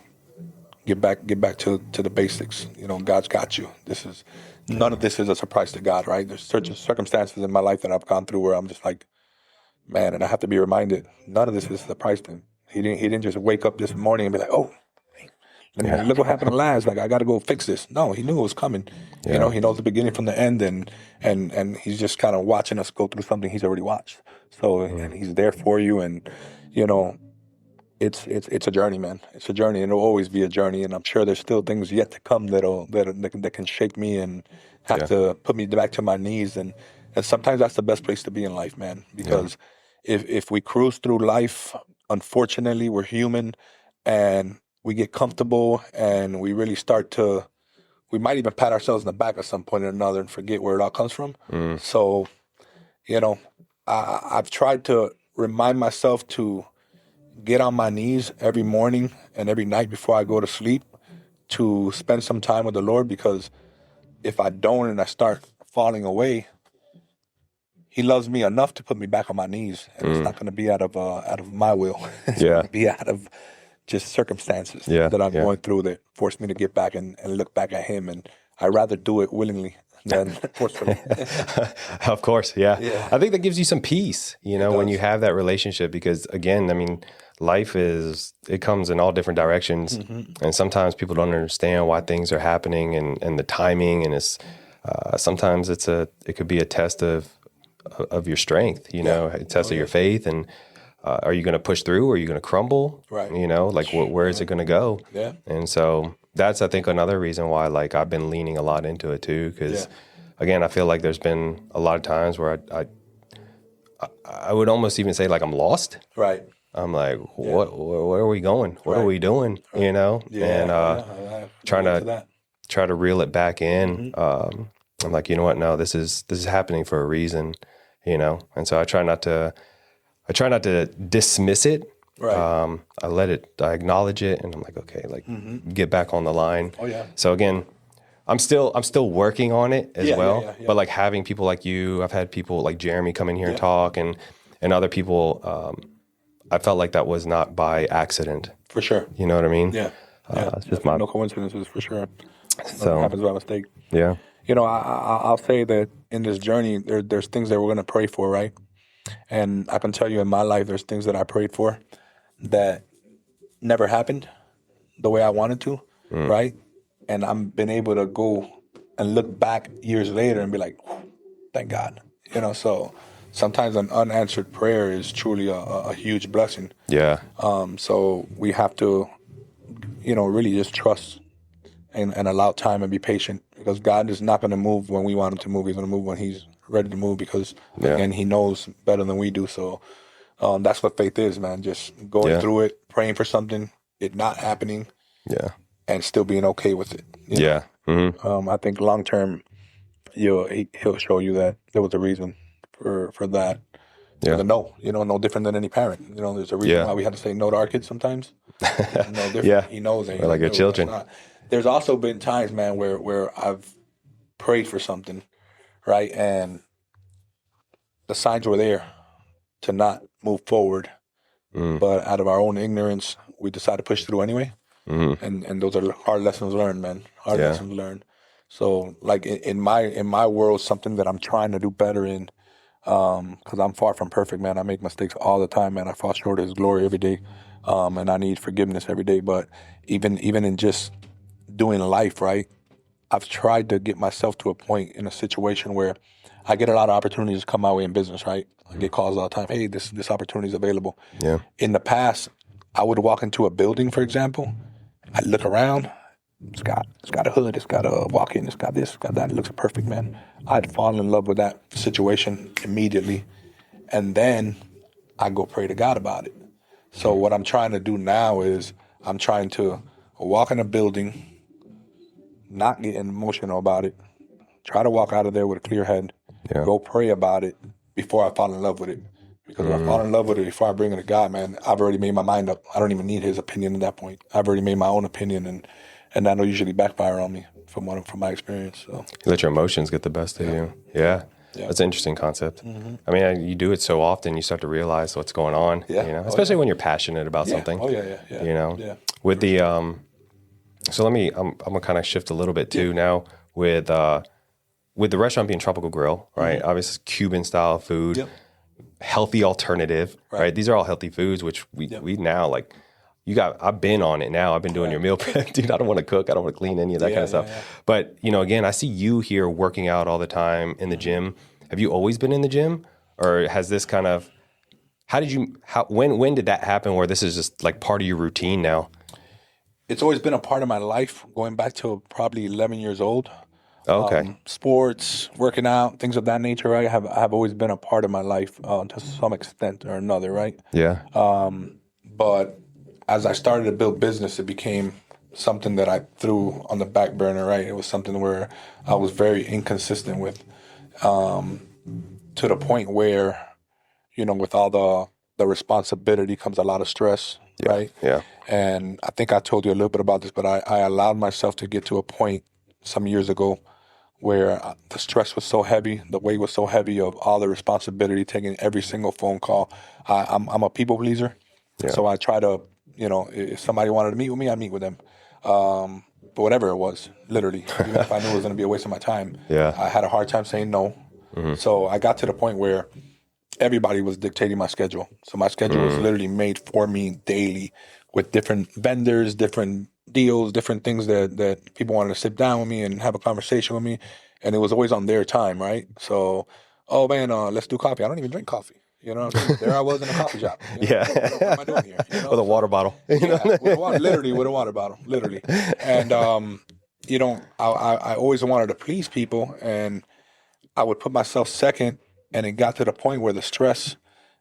get back to the basics. God's got you. None of this is a surprise to God, right? There's certain circumstances in my life that I've gone through where I'm just like, man, and I have to be reminded, none of this is a surprise to him. He didn't just wake up this morning and be like, oh, Look what happened to Laz. Like, I got to go fix this. No, he knew it was coming. You know, he knows the beginning from the end, and he's just kind of watching us go through something he's already watched. So, and he's there for you, and you know, it's a journey, man. It's a journey, and it'll always be a journey. And I'm sure there's still things yet to come that can shake me and have to put me back to my knees. And sometimes that's the best place to be in life, man. Because if we cruise through life, unfortunately, we're human, and we get comfortable, and we really start to. We might even pat ourselves in the back at some point or another and forget where it all comes from. So, you know, I've tried to remind myself to get on my knees every morning and every night before I go to sleep to spend some time with the Lord, because if I don't and I start falling away, He loves me enough to put me back on my knees, and it's not going to be out of my will. It's going to be out of just circumstances that I'm going through that force me to get back and look back at Him, and I'd rather do it willingly than forcefully. Of course, yeah. I think that gives you some peace, you know, when you have that relationship, because again, I mean, life it comes in all different directions, and sometimes people don't understand why things are happening and the timing, and it's sometimes it could be a test of your strength, you know, a test of your faith, and are you going to push through, or are you going to crumble? Right. You know, like where is it going to go? Yeah. And so that's, I think, another reason why, like, I've been leaning a lot into it too, because again, I feel like there's been a lot of times where I would almost even say like I'm lost. Right. I'm like, where are we going? What are we doing? You know? And try to reel it back in. I'm like, you know what? No, this is happening for a reason, you know? And so I try not to dismiss it. Right. I acknowledge it, and I'm like, okay, like get back on the line. Oh yeah. So again, I'm still working on it as well. But like having people like you, I've had people like Jeremy come in here and talk, and other people. I felt like that was not by accident. For sure. You know what I mean? Yeah. It's just no coincidences, for sure. So happens by mistake. Yeah. You know, I'll say that in this journey, there's things that we're going to pray for, right? And I can tell you in my life, there's things that I prayed for that never happened the way I wanted to, right? And I've been able to go and look back years later and be like, thank God. You know, so sometimes an unanswered prayer is truly a huge blessing. Yeah. So we have to, you know, really just trust and allow time and be patient, because God is not going to move when we want Him to move. He's going to move when He's ready to move, because again, He knows better than we do. So that's what faith is, man. Just going through it, praying for something, it not happening, and still being okay with it. You know? Mm-hmm. I think long term, he'll show you that there was a reason for that. Yeah. The no, you know, no different than any parent. You know, there's a reason why we had to say no to our kids sometimes. No different. He knows that. We're like your children. There's also been times, man, where I've prayed for something, right, and the signs were there to not move forward, but out of our own ignorance, we decided to push through anyway. Mm-hmm. And those are hard lessons learned, man. Hard lessons learned. So, like in my world, something that I'm trying to do better in, because I'm far from perfect, man. I make mistakes all the time, man. I fall short of His glory every day, and I need forgiveness every day. But even in just doing life, right, I've tried to get myself to a point in a situation where I get a lot of opportunities to come my way in business, right? I get calls all the time. Hey, this opportunity is available. Yeah. In the past, I would walk into a building, for example. I'd look around. It's got a hood. It's got a walk-in. It's got this. It's got that. It looks perfect, man. I'd fall in love with that situation immediately, and then I go pray to God about it. So what I'm trying to do now is I'm trying to walk in a building, not get emotional about it. Try to walk out of there with a clear head. Yeah. Go pray about it before I fall in love with it. Because if I fall in love with it before I bring it to God, man, I've already made my mind up. I don't even need His opinion at that point. I've already made my own opinion, and that'll usually backfire on me from my experience. So you let your emotions get the best of you. Yeah. That's an interesting concept. Mm-hmm. I mean, you do it so often, you start to realize what's going on. Yeah. You know, especially when you're passionate about something. Oh yeah. You know, with the so I'm gonna kind of shift a little bit too now with the restaurant being Tropical Grill, right? Mm-hmm. Obviously, Cuban style food, healthy alternative, right? These are all healthy foods, which we now like. I've been on it now. I've been doing your meal prep, dude. I don't want to cook. I don't want to clean any of that kind of stuff. Yeah. But, again, I see you here working out all the time in the gym. Have you always been in the gym, or has this kind of, when did that happen where this is just like part of your routine now? It's always been a part of my life, going back to probably 11 years old. Oh, okay. Sports, working out, things of that nature, right? have always been a part of my life to some extent or another, right? Yeah. But as I started to build business, it became something that I threw on the back burner, right? It was something where I was very inconsistent with, to the point where, with all the responsibility comes a lot of stress, right? Yeah. And I think I told you a little bit about this, but I allowed myself to get to a point some years ago where the stress was so heavy, the weight was so heavy of all the responsibility, taking every single phone call. I'm a people pleaser, so I try to, if somebody wanted to meet with me, I meet with them. But whatever it was, literally, even if I knew it was going to be a waste of my time, I had a hard time saying no. Mm-hmm. So I got to the point where everybody was dictating my schedule. So my schedule was literally made for me daily with different vendors, different deals, different things that people wanted to sit down with me and have a conversation with me. And it was always on their time, right? So, oh man, let's do coffee. I don't even drink coffee. There I was in a coffee shop. Yeah. What am I doing here? With a water bottle. Literally with a water bottle, literally. And, I always wanted to please people, and I would put myself second, and it got to the point where the stress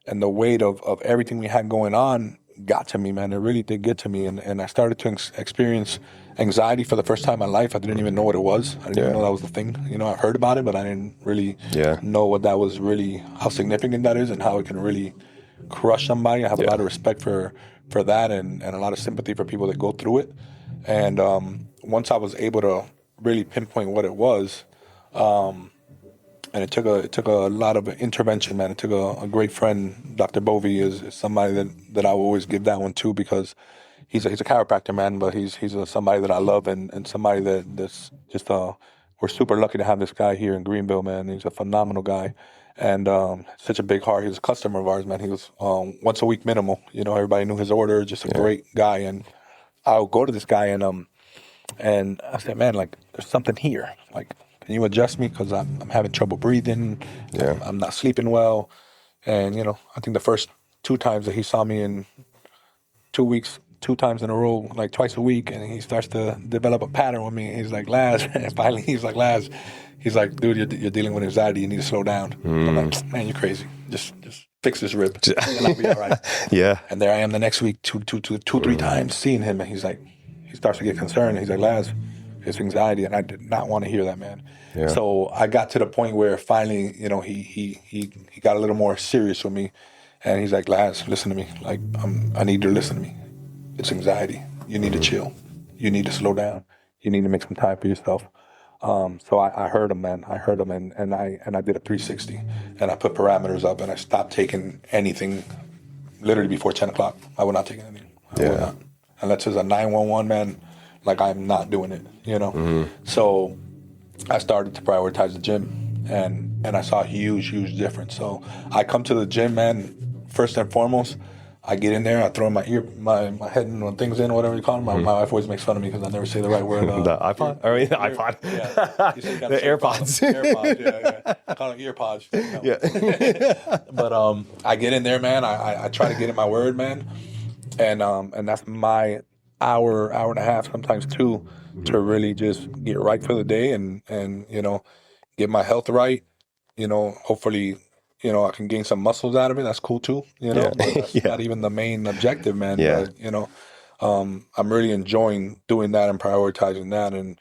and the weight of everything we had going on got to me, man. It really did get to me, and I started to experience anxiety for the first time in my life. I didn't even know what it was. I didn't even know that was the thing. I heard about it, but I didn't really know what that was really, how significant that is, and how it can really crush somebody. I have a lot of respect for that, and a lot of sympathy for people that go through it. And once I was able to really pinpoint what it was, and it took a lot of intervention, man. It took a great friend, Dr. Bovey, is somebody that I will always give that one to, because he's a chiropractor, man, but he's somebody that I love, and somebody that's just we're super lucky to have this guy here in Greenville, man. He's a phenomenal guy, and such a big heart. He's a customer of ours, man. He was once a week minimal. Everybody knew his order. Just a great guy, and I'll go to this guy and I said, man, like, there's something here, like, can you adjust me? Because I'm having trouble breathing. I'm not sleeping well. And, I think the first 2 times that he saw me in 2 weeks, 2 times in a row, like twice a week, and he starts to develop a pattern with me. He's like, Laz, and finally he's like, Laz, he's like, dude, you're dealing with anxiety. You need to slow down. I'm like, man, you're crazy. Just fix this rib, and I'll be all right. Yeah. And there I am the next week, 3 times seeing him, and he starts to get concerned. He's like, Laz, it's anxiety, and I did not want to hear that, man. Yeah. So I got to the point where finally, he got a little more serious with me, and he's like, Laz, listen to me. Like, I need you to listen to me. It's anxiety. You need to chill. You need to slow down. You need to make some time for yourself. So I heard him, man. I heard him, and I did a 360, and I put parameters up, and I stopped taking anything literally before 10 o'clock. I would not take anything. I would not. Unless it's a 911, man, like, I'm not doing it, So I started to prioritize the gym, and I saw a huge difference. So I come to the gym, man, first and foremost, I get in there, I throw my head and things in, whatever you call them. My wife always makes fun of me because I never say the right word. The iPod? The iPod. Yeah. The AirPods. AirPods, yeah. I call them earpods. Yeah. But I get in there, man. I try to get in my word, man. And that's my hour and a half, sometimes 2, to really just get right for the day and get my health right. Hopefully, I can gain some muscles out of it. That's cool too. But that's not even the main objective, man. Yeah. But, I'm really enjoying doing that and prioritizing that, and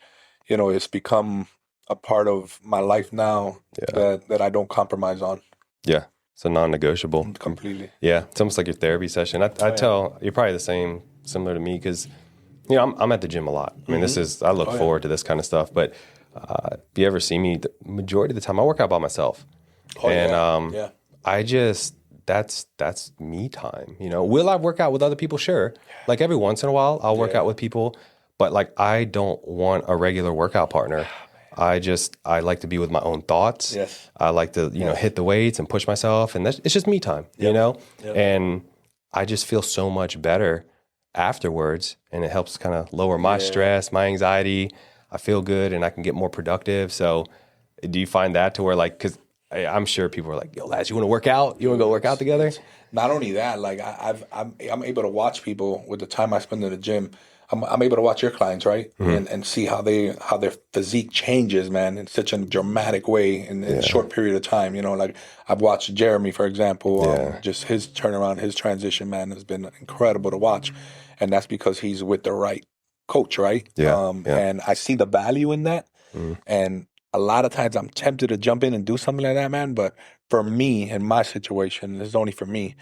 it's become a part of my life now that I don't compromise on. Yeah. It's a non-negotiable. Completely. Yeah. It's almost like your therapy session. I tell you're probably the same, similar to me, because I'm at the gym a lot. I mean, I look forward to this kind of stuff. But if you ever see me, the majority of the time I work out by myself. I just, that's me time. Will I work out with other people? Sure. Like, every once in a while I'll work out with people, but like, I don't want a regular workout partner. I like to be with my own thoughts. Yes. I like to, hit the weights and push myself, and it's just me time, and I just feel so much better afterwards, and it helps kind of lower my stress, my anxiety. I feel good and I can get more productive. So do you find that to where like, cause I'm sure people are like, yo, lads, you want to work out? You want to go work out together? Not only that, like I'm able to watch people with the time I spend in the gym. I'm able to watch your clients, right, and see how their physique changes, man, in such a dramatic way in a short period of time. You know, like I've watched Jeremy, for example, just his turnaround, his transition, man, has been incredible to watch, and that's because he's with the right coach, right? And I see the value in that, and a lot of times I'm tempted to jump in and do something like that, man. But for me, in my situation, this is only for me.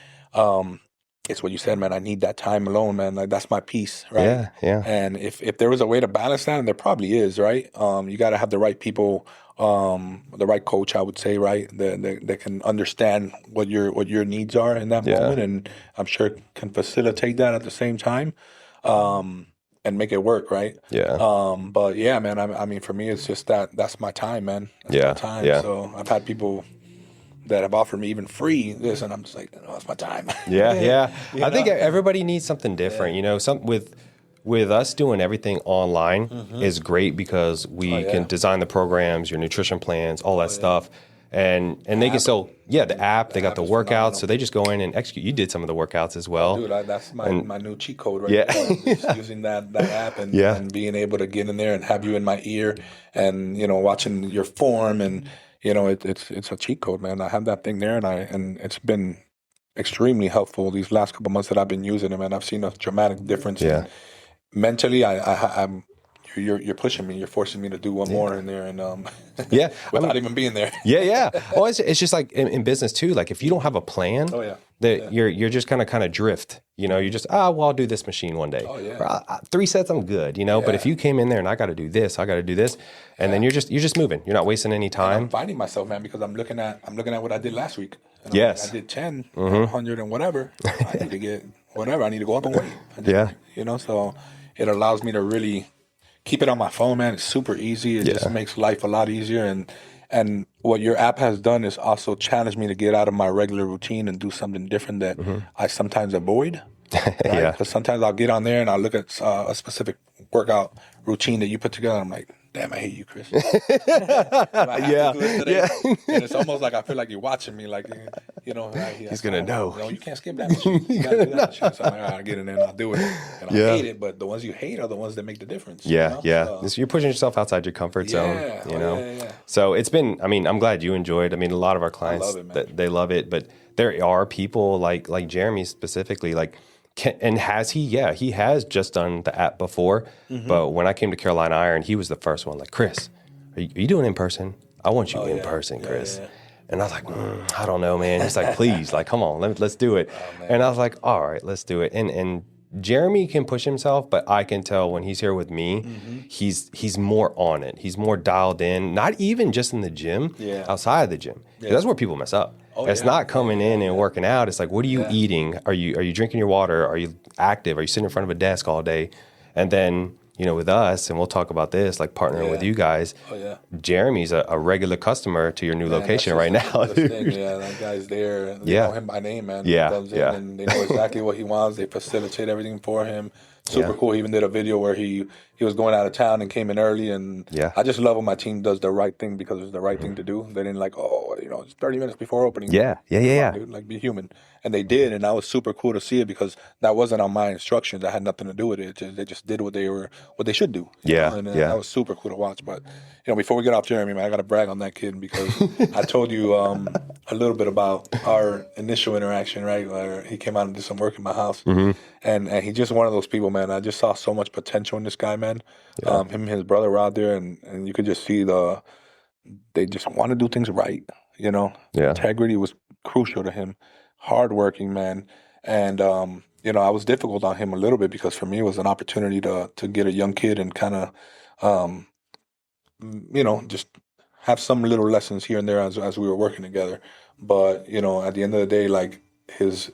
It's what you said, man. I need that time alone, man. Like that's my peace, right? Yeah. And if there was a way to balance that, and there probably is, right? You got to have the right people, the right coach, I would say, right? That can understand what your needs are in that moment, and I'm sure can facilitate that at the same time, and make it work, right? But yeah, man. I mean, for me, it's just that's my time, man. That's my time. So I've had people that have offered me even free this, and I'm just like, no, that's my time. I think everybody needs something different. You know, with us doing everything online is great because we can design the programs, your nutrition plans, all that stuff. And they can still, the app, they got the workouts, phenomenal. So they just go in and execute. You did some of the workouts as well. Dude, that's my new cheat code right there. Just using that app and being able to get in there and have you in my ear and, you know, watching your form and, you know, it's a cheat code, man. I have that thing there and it's been extremely helpful these last couple months that I've been using it, man. I've seen a dramatic difference. And mentally, I'm you're pushing me. You're forcing me to do one more in there, and without even being there. Well, it's just like in business too. Like if you don't have a plan, you're just kind of drift. You know, you just I'll do this machine one day. 3 sets, I'm good. You know, but if you came in there and I got to do this, and then you're just moving. You're not wasting any time. And I'm finding myself, man, because I'm looking at what I did last week. And I did 10, 100, and whatever. I need to get whatever. I need to go up and weight. You know, so it allows me to really keep it on my phone, man. It's super easy. It just makes life a lot easier. And what your app has done is also challenged me to get out of my regular routine and do something different that I sometimes avoid. Right? Because sometimes I'll get on there and I'll look at a specific workout routine that you put together. And I'm like, damn, I hate you, Chris. And it's almost like I feel like you're watching me, like, you know. He's going to know. No, you can't skip that machine. You got to do that machine. So I'm like, all right, get in there and I'll do it. And I hate it, but the ones you hate are the ones that make the difference. You know? So you're pushing yourself outside your comfort zone, you know. So it's been, I mean, I'm glad you enjoyed. I mean, a lot of our clients, they love it, but there are people like Jeremy specifically, like, has he? Yeah, he has just done the app before. But when I came to Carolina Iron, he was the first one. Like, Chris, are you doing in person? I want you in person, Chris. And I was like, I don't know, man. He's like, please, like, come on, let's do it. And I was like, all right, let's do it. And Jeremy can push himself, but I can tell when he's here with me, he's more on it. He's more dialed in. Not even just in the gym, outside of the gym. That's where people mess up. It's not coming in and working out. It's like, what are you eating? Are you drinking your water? Are you active? Are you sitting in front of a desk all day? And then, you know, with us, and we'll talk about this, like partnering with you guys. Jeremy's a regular customer to your new location right now. Thing. Yeah, that guy's there. They know him by name, man. He comes in and they know exactly what he wants. They facilitate everything for him. Super cool. He even did a video where he was going out of town and came in early. And I just love when my team does the right thing because it's the right thing to do. They didn't like, it's 30 minutes before opening. Come on, dude, like, be human. And they did, and that was super cool to see it because that wasn't on my instructions. I had nothing to do with it. They just did what they should do. And that was super cool to watch. But you know, before we get off Jeremy, man, I got to brag on that kid because I told you a little bit about our initial interaction, right? Where he came out and did some work in my house, and he's just one of those people, man. I just saw so much potential in this guy, man. Him and his brother were out there, and you could just see they just want to do things right. You know, integrity was crucial to him. Hardworking, man. And, you know, I was difficult on him a little bit because for me it was an opportunity to get a young kid and kind of, you know, just have some little lessons here and there as we were working together. But, you know, at the end of the day, like his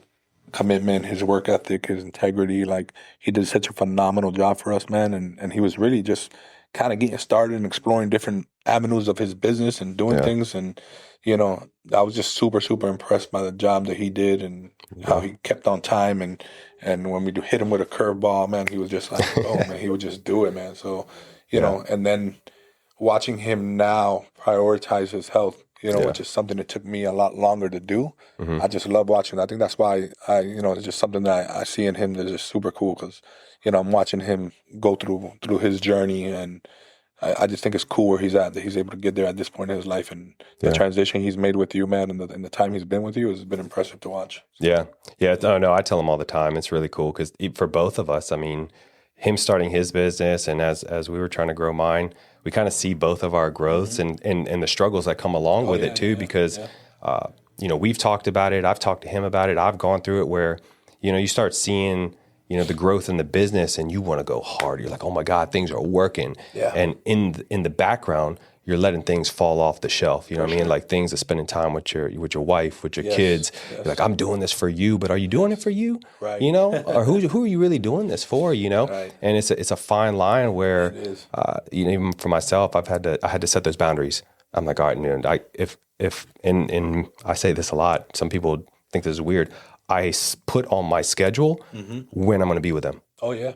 commitment, his work ethic, his integrity, like he did such a phenomenal job for us, man. And he was really just kind of getting started and exploring different avenues of his business and doing things. And, I was just super, super impressed by the job that he did and how he kept on time. And when we hit him with a curveball, man, he was just like, oh, man, he would just do it, man. So, and then watching him now prioritize his health, which is something that took me a lot longer to do. I just love watching. I think that's why it's just something that I see in him that is super cool because, I'm watching him go through his journey, and I just think it's cool where he's at, that he's able to get there at this point in his life, and the transition he's made with you, man, and the time he's been with you has been impressive to watch. Yeah. No, I tell him all the time. It's really cool because for both of us, I mean, him starting his business and as we were trying to grow mine, we kind of see both of our growths and the struggles that come along with it too, because, we've talked about it. I've talked to him about it. I've gone through it where, you start seeing, the growth in the business and you want to go hard. You're like, oh my God, things are working. Yeah. And in the background, you're letting things fall off the shelf. You know what I mean? Like things of spending time with your wife, with your kids. Yes. You're like, I'm doing this for you, but are you doing it for you? Right. Or who are you really doing this for? Right. And it's a fine line where, even for myself, I had to set those boundaries. I'm like, all right, if I say this a lot, some people think this is weird. I put on my schedule when I'm going to be with them. Oh, yeah.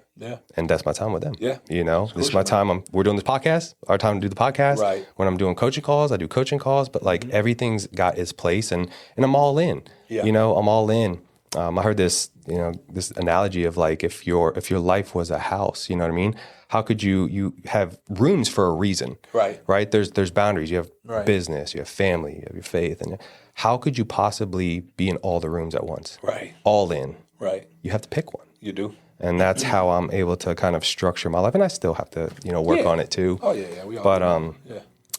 And that's my time with them. Yeah. This is my time. We're doing this podcast, our time to do the podcast. Right. When I'm doing coaching calls, I do coaching calls, but everything's got its place and I'm all in. Yeah. I'm all in. I heard this, this analogy of like, if your life was a house, you know what I mean? How could you have rooms for a reason? Right. Right. There's boundaries. You have business, you have family, you have your faith. And how could you possibly be in all the rooms at once? Right. All in. Right. You have to pick one. You do. And that's how I'm able to kind of structure my life. And I still have to, work on it too. Oh yeah. We all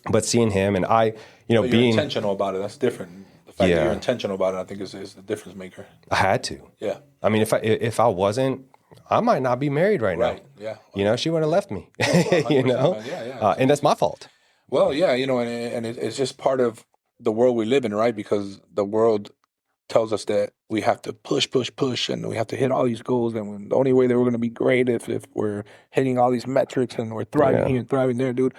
but seeing him and I, you're being intentional about it, that's different. The fact that you're intentional about it, I think is the difference maker. I had to. Yeah. I mean, if I wasn't, I might not be married right now. Yeah. She would have left me. And that's my fault. Well, yeah, and it's just part of the world we live in, right? Because the world tells us that we have to push, and we have to hit all these goals, and the only way that we're going to be great if we're hitting all these metrics and we're thriving here and thriving there, dude.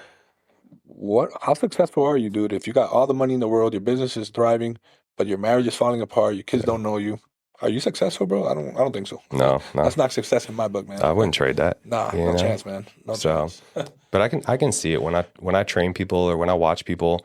How successful are you, dude? If you got all the money in the world, your business is thriving, but your marriage is falling apart, your kids don't know you. Are you successful, bro? I don't think so. No. That's not success in my book, man. I wouldn't trade that. No chance, man. No chance. But I can see it when I train people or when I watch people,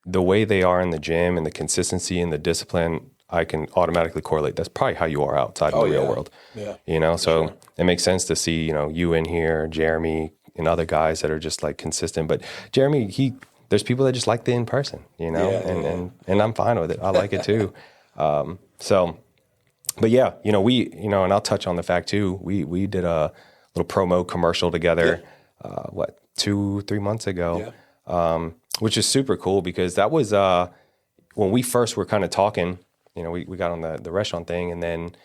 the way they are in the gym and the consistency and the discipline, I can automatically correlate. That's probably how you are outside in the real world. Yeah. So it makes sense to see, you in here, Jeremy, and other guys that are just like consistent. But Jeremy, there's people that just like the in person, and I'm fine with it. I like it too. But yeah, we, and I'll touch on the fact too, we did a little promo commercial together, 2-3 months ago, which is super cool because that was, when we first were kind of talking, we got on the restaurant thing and then,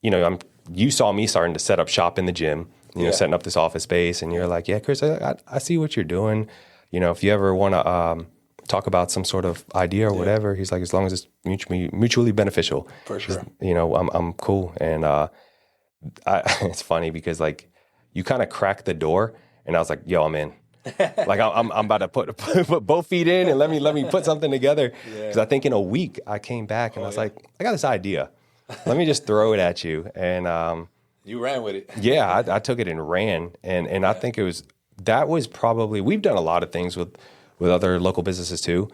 you saw me starting to set up shop in the gym, setting up this office space and you're like, yeah, Chris, I see what you're doing. If you ever want to, talk about some sort of idea or whatever. He's like, as long as it's mutually beneficial. For sure. I'm cool. And it's funny because like you kind of cracked the door and I was like, yo, I'm in. Like I'm about to put both feet in and let me put something together. Because I think in a week I came back and I was like, I got this idea. Let me just throw it at you. And you ran with it. Yeah, I took it and ran. And I think that was probably, we've done a lot of things with other local businesses too.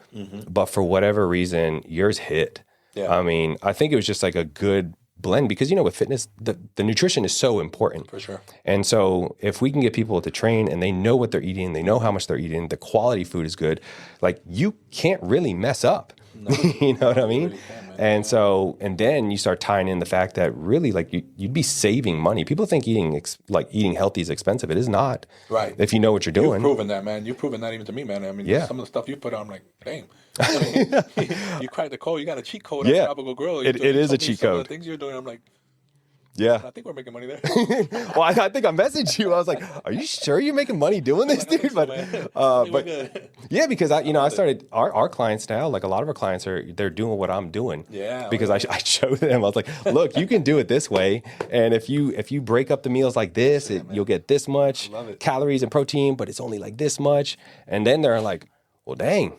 But for whatever reason, yours hit. Yeah. I mean, I think it was just like a good blend because, with fitness, the nutrition is so important. For sure. And so if we can get people to train and they know what they're eating, they know how much they're eating, the quality food is good, like you can't really mess up. No, you know what I mean? Really can, and then you start tying in the fact that really like you'd be saving money. People think eating healthy is expensive. It is not. Right. If you know what you're doing. You've proven that, man. You've proven that even to me, man. I mean, some of the stuff you put on, I'm like, damn. You cracked the code. You got a cheat code on Tropical Grill. It is a cheat code. The things you're doing, I'm like, Yeah. I think we're making money there. Well, I think I messaged you. I was like, "Are you sure you're making money doing this, dude?" But, yeah, because I started our clients now. Like a lot of our clients they're doing what I'm doing. Yeah. Because I showed them. I was like, "Look, you can do it this way, and if you break up the meals like this, you'll get this much calories and protein, but it's only like this much." And then they're like, "Well, dang."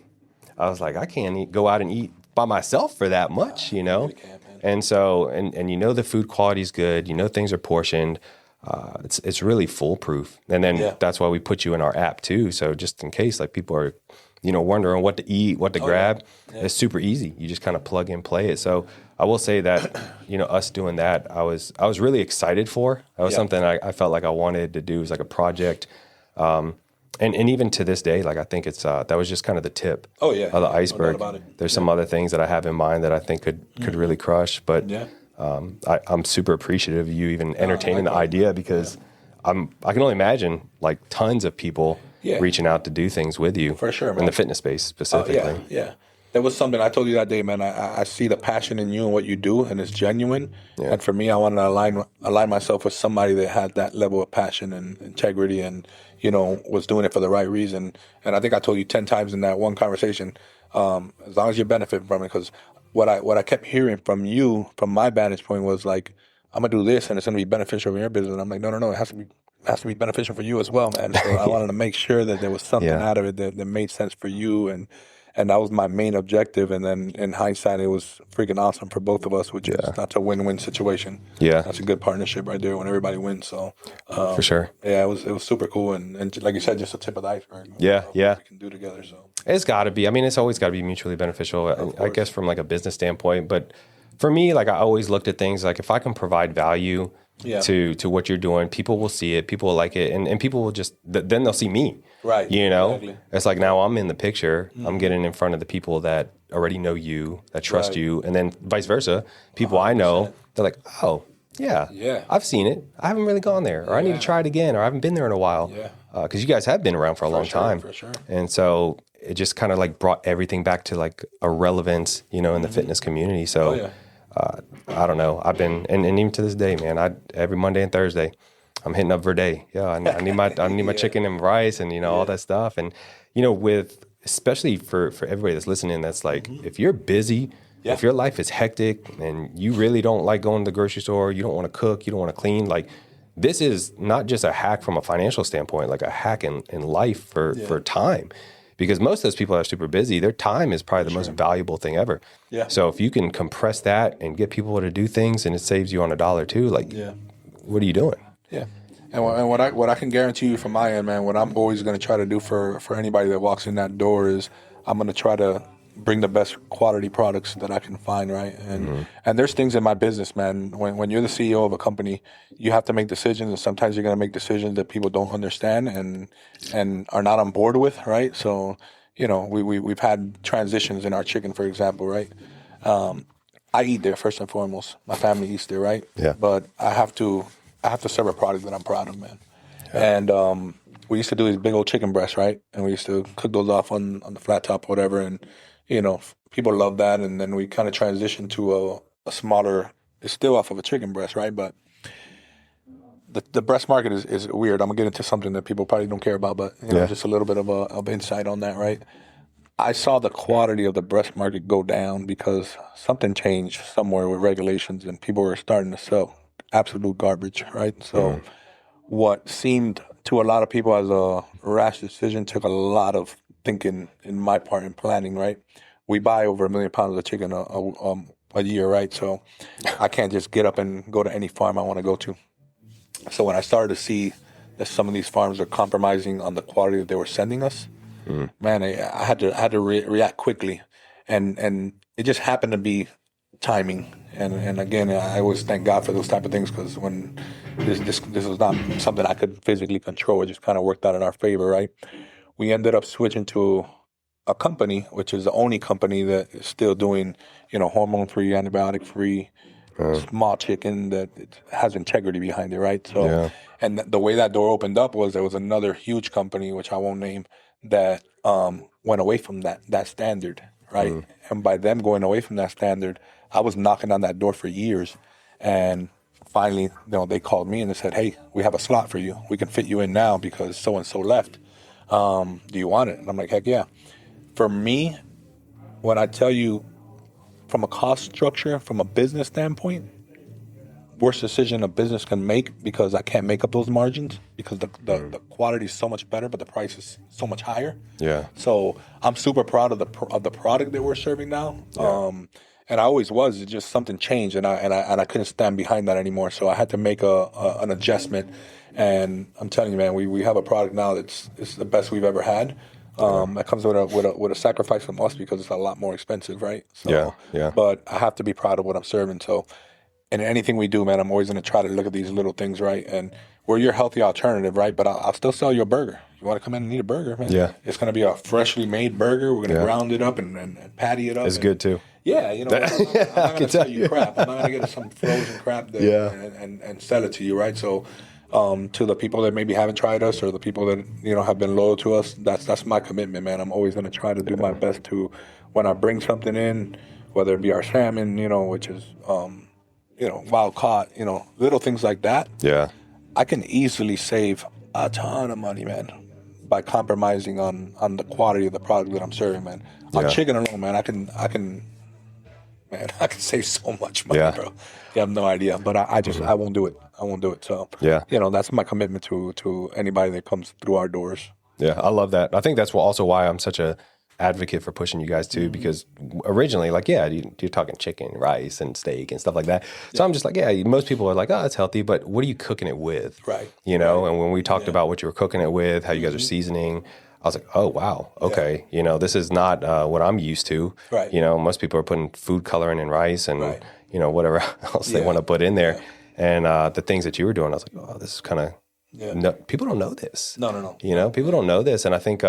I was like, "I can't go out and eat by myself for that much, you know." Really can't, man. And so, and you know the food quality is good. You know things are portioned. It's really foolproof. And then that's why we put you in our app too. So just in case like people are, wondering what to eat, what to grab, it's super easy. You just kind of plug and play it. So I will say that, us doing that, I was really excited for. That was something I felt like I wanted to do as like a project. And even to this day, like I think it's that was just kind of the tip of the iceberg. No doubt about it. There's some other things that I have in mind that I think could really crush. But I'm super appreciative of you even entertaining the idea because I can only imagine like tons of people reaching out to do things with you for sure, man. In the fitness space specifically. Yeah. There was something I told you that day, man. I see the passion in you and what you do, and it's genuine. Yeah. And for me, I wanted to align myself with somebody that had that level of passion and integrity, and was doing it for the right reason. And I think I told you 10 times in that one conversation, as long as you benefit from it, because what I kept hearing from you, from my vantage point, was like, I'm gonna do this, and it's gonna be beneficial in your business. And I'm like, no, it has to be beneficial for you as well, man. So I wanted to make sure that there was something out of it that made sense for you, and that was my main objective. And then in hindsight, it was freaking awesome for both of us, which is that's a win-win situation. Yeah, that's a good partnership right there when everybody wins. So for sure, yeah, it was super cool, and like you said, just a tip of the iceberg. Yeah. We can do together. So it's got to be. I mean, it's always got to be mutually beneficial. I guess from like a business standpoint, but for me, like I always looked at things like if I can provide value to what you're doing, people will see it, people will like it, and people will just then they'll see me. Right. Exactly. It's like now I'm in the picture. Mm-hmm. I'm getting in front of the people that already know you, that trust you, and then vice versa. People 100%. I know, they're like, oh, yeah, I've seen it. I haven't really gone there, or I need to try it again, or I haven't been there in a while. Yeah. Because you guys have been around for a long time. For sure. And so it just kind of like brought everything back to like a relevance, in the fitness community. So I don't know. I've been, and even to this day, man, every Monday and Thursday, I'm hitting up Verde. Yeah, I need my chicken and rice and all that stuff. And with especially for everybody that's listening, that's like if you're busy, if your life is hectic and you really don't like going to the grocery store, you don't want to cook, you don't want to clean, like this is not just a hack from a financial standpoint, like a hack in life for time. Because most of those people that are super busy, their time is probably the most valuable thing ever. Yeah. So if you can compress that and get people to do things and it saves you on $1 too, like what are you doing? Yeah, and what I can guarantee you from my end, man, what I'm always going to try to do for anybody that walks in that door is I'm going to try to bring the best quality products that I can find, right? And and there's things in my business, man. When you're the CEO of a company, you have to make decisions, and sometimes you're going to make decisions that people don't understand and are not on board with, right? So we've had transitions in our chicken, for example, right? I eat there first and foremost. My family eats there, right? Yeah. But I have to serve a product that I'm proud of, man. Yeah. And we used to do these big old chicken breasts, right? And we used to cook those off on the flat top or whatever. And, people love that. And then we kind of transitioned to a smaller, it's still off of a chicken breast, right? But the breast market is weird. I'm going to get into something that people probably don't care about, but just a little bit of insight on that, right? I saw the quality of the breast market go down because something changed somewhere with regulations and people were starting to sell absolute garbage, right? So what seemed to a lot of people as a rash decision took a lot of thinking in my part in planning, right? We buy over 1 million pounds of chicken a year, right? So I can't just get up and go to any farm I want to go to. So when I started to see that some of these farms are compromising on the quality that they were sending us, man, I had to react quickly. And it just happened to be timing. And again, I always thank God for those type of things because when this was not something I could physically control, it just kind of worked out in our favor, right? We ended up switching to a company, which is the only company that is still doing, hormone-free, antibiotic-free, small chicken that has integrity behind it, right? So, and the way that door opened up was there was another huge company, which I won't name, that went away from that standard, right? And by them going away from that standard, I was knocking on that door for years, and finally, they called me and they said, hey, we have a slot for you. We can fit you in now because so-and-so left. Do you want it? And I'm like, heck yeah. For me, when I tell you from a cost structure, from a business standpoint, worst decision a business can make, because I can't make up those margins because the quality is so much better, but the price is so much higher. Yeah. So I'm super proud of the product that we're serving now. Yeah. And I always was. It's just something changed, and I couldn't stand behind that anymore. So I had to make an adjustment. And I'm telling you, man, we have a product now it's the best we've ever had. That comes with a sacrifice from us because it's a lot more expensive, right? So, Yeah. But I have to be proud of what I'm serving. So, and anything we do, man, I'm always going to try to look at these little things, right? And we're your healthy alternative, right? But I'll still sell you a burger. You want to come in and eat a burger, man? Yeah. It's going to be a freshly made burger. We're going to ground it up and patty it up. It's good too. Yeah, I'm not going to sell you crap. I'm not going to get some frozen crap and sell it to you, right? So, to the people that maybe haven't tried us, or the people that have been loyal to us, that's my commitment, man. I'm always going to try to do my best to, when I bring something in, whether it be our salmon, which is wild caught, little things like that. Yeah. I can easily save a ton of money, man, by compromising on the quality of the product that I'm serving, man. On chicken alone, man, I can save so much money, bro. You have no idea. But I won't do it. I won't do it. So, that's my commitment to anybody that comes through our doors. Yeah, I love that. I think that's also why I'm such a advocate for pushing you guys too, because originally, like, you're talking chicken, rice, and steak and stuff like that. So I'm just like, most people are like, oh, it's healthy, but what are you cooking it with? Right. And when we talked about what you were cooking it with, how you guys are seasoning, I was like, oh, wow, okay. This is not what I'm used to. Right. Most people are putting food coloring in rice and, whatever else they want to put in there. And the things that you were doing, I was like, oh, this is kind of, no, people don't know this. No. People don't know this. And I think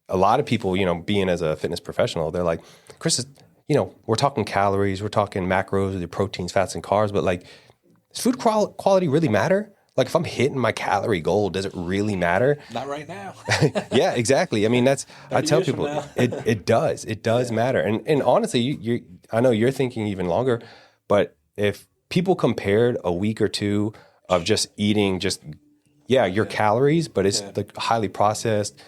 a lot of people, being as a fitness professional, they're like, Chris is, we're talking calories, we're talking macros, the proteins, fats, and carbs, but like, does food quality really matter? Like, if I'm hitting my calorie goal, does it really matter? Not right now. Yeah, exactly. I mean, I tell people it does matter. And honestly, I know you're thinking even longer, but if people compared a week or two of just eating your calories, but it's the highly processed,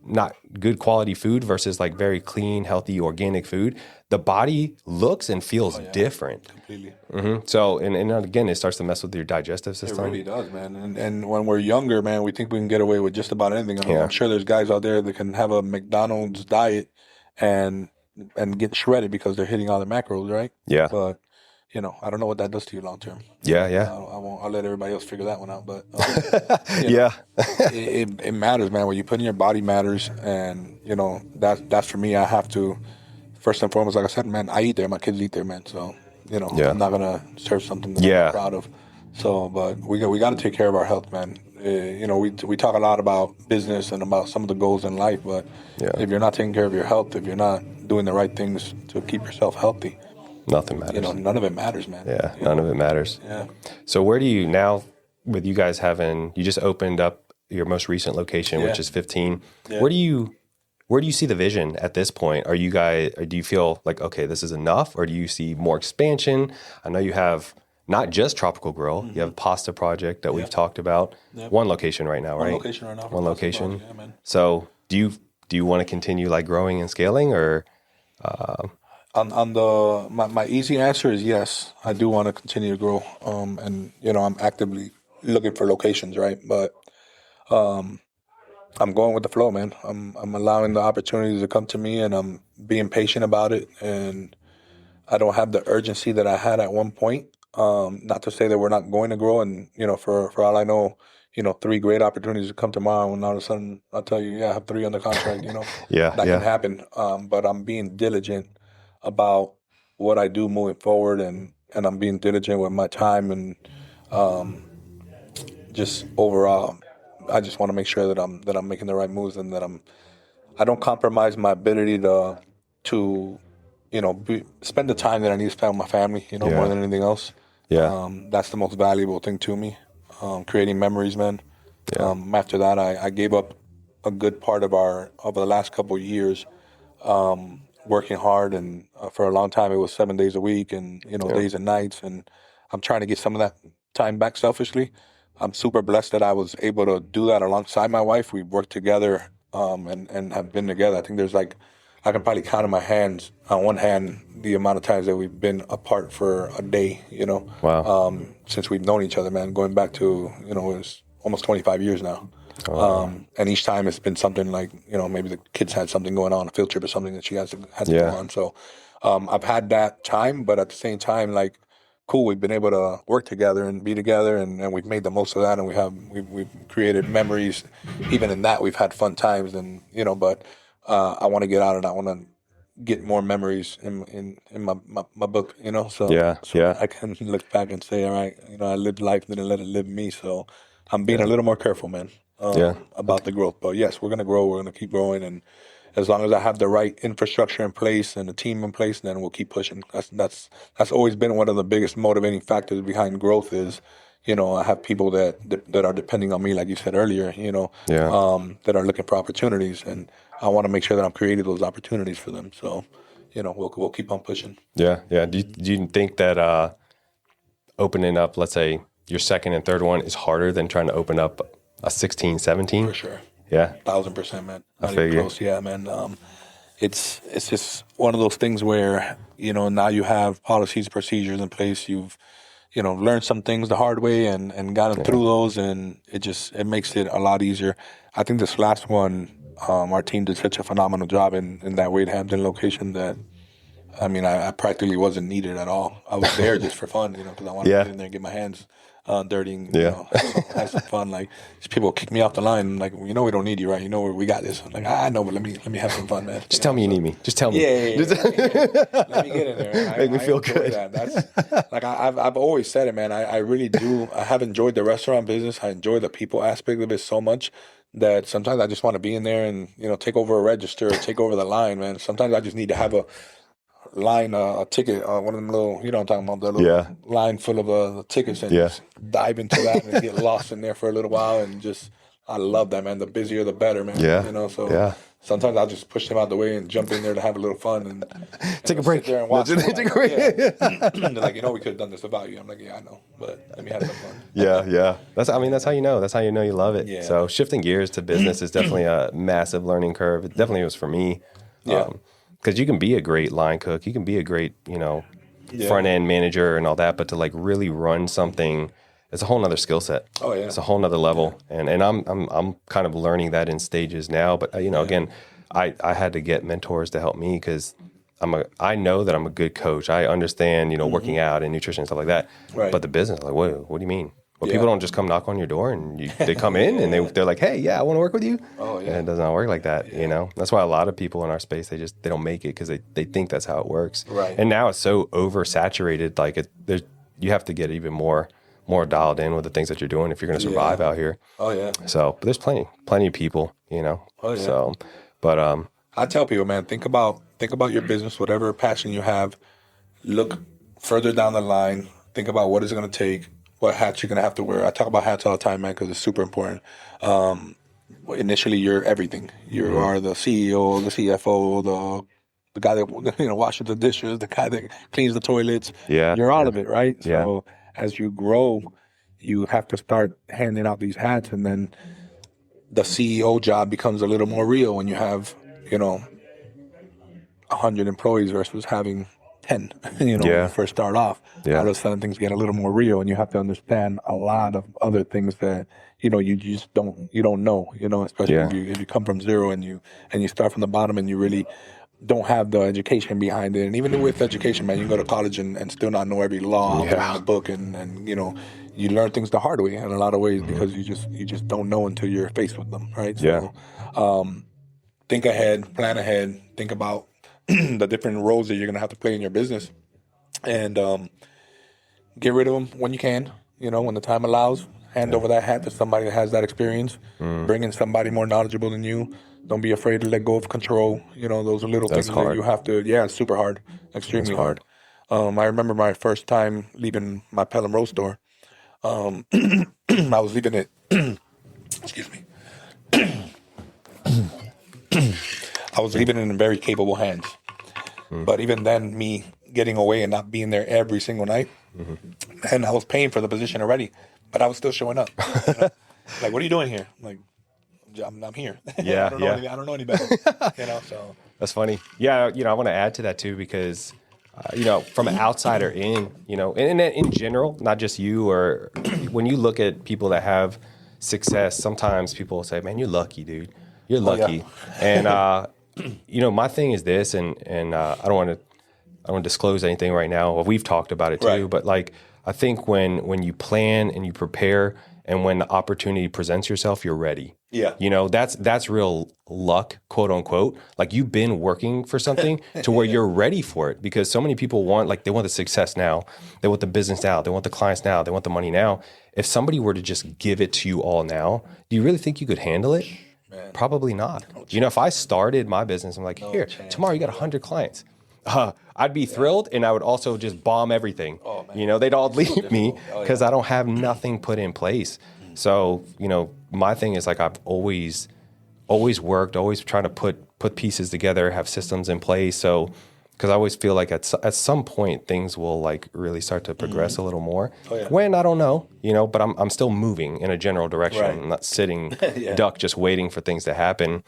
not good quality food versus like very clean, healthy, organic food, the body looks and feels different. Completely. Mm-hmm. So, and again, it starts to mess with your digestive system. It really does, man. And when we're younger, man, we think we can get away with just about anything. I'm sure there's guys out there that can have a McDonald's diet and get shredded because they're hitting all the macros, right? Yeah. But I don't know what that does to you long term. Yeah. I'll let everybody else figure that one out. But it matters, man. What you put in your body matters, and that's for me. I have to, first and foremost, like I said, man, I eat there. My kids eat there, man. So I'm not gonna serve something that I'm not proud of. So, but we got to take care of our health, man. We talk a lot about business and about some of the goals in life, but if you're not taking care of your health, if you're not doing the right things to keep yourself healthy, nothing matters. None of it matters, man. Yeah, none of it matters. Yeah. So where do you now, with you guys you just opened up your most recent location, which is 15. Yeah. Where do you see the vision at this point? Do you feel like, okay, this is enough, or do you see more expansion? I know you have not just Tropical Grill, you have a pasta project that we've talked about. Yep. One location right now, right? One location right now. One location. Yeah, man. So do you want to continue like growing and scaling, or? My easy answer is yes. I do want to continue to grow, and I'm actively looking for locations, right? But I'm going with the flow, man. I'm allowing the opportunities to come to me, and I'm being patient about it. And I don't have the urgency that I had at one point. Not to say that we're not going to grow, and for all I know, 3 great opportunities to come tomorrow, and all of a sudden I'll tell you, I have 3 under contract. That can happen. But I'm being diligent about what I do moving forward, and I'm being diligent with my time, and just overall, I just want to make sure that I'm making the right moves, and that I don't compromise my ability to spend the time that I need to spend with my family, more than anything else. Yeah. That's the most valuable thing to me. Creating memories, man. Yeah. After that, I gave up a good part of the last couple of years, working hard, and for a long time it was 7 days a week, and days and nights, and I'm trying to get some of that time back selfishly. I'm super blessed that I was able to do that alongside my wife. We worked together and have been together. I think there's like, I can probably count on my hands, on one hand, the amount of times that we've been apart for a day, Wow. since we've known each other, man, going back to, it was almost 25 years now. Wow. And each time it's been something like, maybe the kids had something going on, a field trip or something that she had to Yeah. go on. So I've had that time, but at the same time, like, cool, we've been able to work together and be together, and we've made the most of that, and we've created memories. Even in that, we've had fun times, and but I want to get out and I want to get more memories in my book, so Yeah. Yeah. I can look back and say, all right, I lived life, didn't let it live me. So I'm being Yeah. a little more careful, man, Yeah. about the growth. But yes, we're gonna grow, we're gonna keep growing, and as long as I have the right infrastructure in place and the team in place, then we'll keep pushing. That's always been one of the biggest motivating factors behind growth is, I have people that are depending on me, like you said earlier, Yeah. that are looking for opportunities, and I want to make sure that I'm creating those opportunities for them. So, we'll keep on pushing. Yeah. Yeah. Do you think that opening up, let's say, your second and third one is harder than trying to open up a 16, 17? For sure. Yeah. 1,000%, man. Not even figure. close. Yeah, man. It's just one of those things where now you have policies, procedures in place. You've learned some things the hard way and gotten through those, and it makes it a lot easier. I think this last one, our team did such a phenomenal job in that Wade Hampton location that, I mean, I practically wasn't needed at all. I was there just for fun, because I wanted to get in there and get my hands dirty and, have some fun. Like, these people kick me off the line, like, we don't need you, right? We got this. I'm like, I know, but let me have some fun, man. Just tell me you need me. Just tell me. Yeah. Let me get in there. Make me feel enjoy good. That. That's like I've always said it, man. I really do. I have enjoyed the restaurant business. I enjoy the people aspect of it so much that sometimes I just want to be in there and take over a register or take over the line, man. Sometimes I just need to have a line, a ticket, one of them little, I'm talking about, the little line full of tickets, and just dive into that and get lost in there for a little while, and just, I love that, man. The busier, the better, man. So sometimes I'll just push them out the way and jump in there to have a little fun and take a break. Sit there and watch them. Take a break. They're like, we could have done this without you. I'm like, yeah, I know, but let me have some fun. Yeah. That's how you know. That's how you know you love it. Yeah. So shifting gears to business is definitely a massive learning curve. It definitely was for me. Yeah. Because you can be a great line cook, you can be a great, front end manager and all that, but to like really run something, it's a whole nother skill set. Oh yeah, it's a whole nother level, and I'm kind of learning that in stages now. But again, I had to get mentors to help me because I know that I'm a good coach. I understand working out and nutrition and stuff like that. Right. But the business, like, what do you mean? Well, people don't just come knock on your door and they come in and they're like, hey, yeah, I want to work with you. Oh, yeah. And it does not work like that, That's why a lot of people in our space, they don't make it because they think that's how it works. Right. And now it's so oversaturated, like you have to get even more dialed in with the things that you're doing if you're going to survive out here. Oh, yeah. So, but there's plenty of people, Oh, yeah. So, but I tell people, man, think about your business, whatever passion you have. Look further down the line. Think about what it's going to take. What hats you're going to have to wear. I talk about hats all the time, man, because it's super important. Initially, you're everything. You are the CEO, the CFO, the guy that washes the dishes, the guy that cleans the toilets. Yeah. You're all of it, right? Yeah. So as you grow, you have to start handing out these hats, and then the CEO job becomes a little more real when you have 100 employees versus having 10, when you first start off. Yeah. All of a sudden things get a little more real, and you have to understand a lot of other things that, you just don't know, especially if you come from zero and you start from the bottom and you really don't have the education behind it. And even with education, man, you can go to college and still not know every law out there in the book, and you learn things the hard way in a lot of ways because you just don't know until you're faced with them, right? So think ahead, plan ahead, think about the different roles that you're going to have to play in your business, and get rid of them when you can, when the time allows. Hand over that hat to somebody that has that experience. Bring in somebody more knowledgeable than you. Don't be afraid to let go of control. Those are little things that you have to, it's super hard, extremely hard. I remember my first time leaving my Pelham Road store. I was leaving it, excuse me. I was leaving it in very capable hands. But even then, me getting away and not being there every single night, and I was paying for the position already, but I was still showing up. You know? Like, what are you doing here? I'm like, I'm here. Yeah, I don't know I don't know any better. So that's funny. Yeah, I want to add to that too because, from an outsider in, and in general, not just you or when you look at people that have success, sometimes people will say, "Man, you're lucky, dude. You're lucky." And my thing is this, and I don't want to disclose anything right now. Well, we've talked about it too, right. but like I think when you plan and you prepare, and when the opportunity presents yourself, you're ready. Yeah. That's real luck, quote unquote. Like you've been working for something to where you're ready for it, because so many people they want the success now. They want the business now. They want the clients now. They want the money now. If somebody were to just give it to you all now, do you really think you could handle it? Man. Probably not. If I started my business, I'm like, here, tomorrow you got 100 clients. I'd be thrilled, and I would also just bomb everything. Oh, man. They'd all leave me because I don't have nothing put in place. So, my thing is like I've always worked, always trying to put pieces together, have systems in place. So, because I always feel like at some point things will like really start to progress a little more. Oh, yeah. When I don't know, but I'm still moving in a general direction. Right. I'm not sitting duck just waiting for things to happen.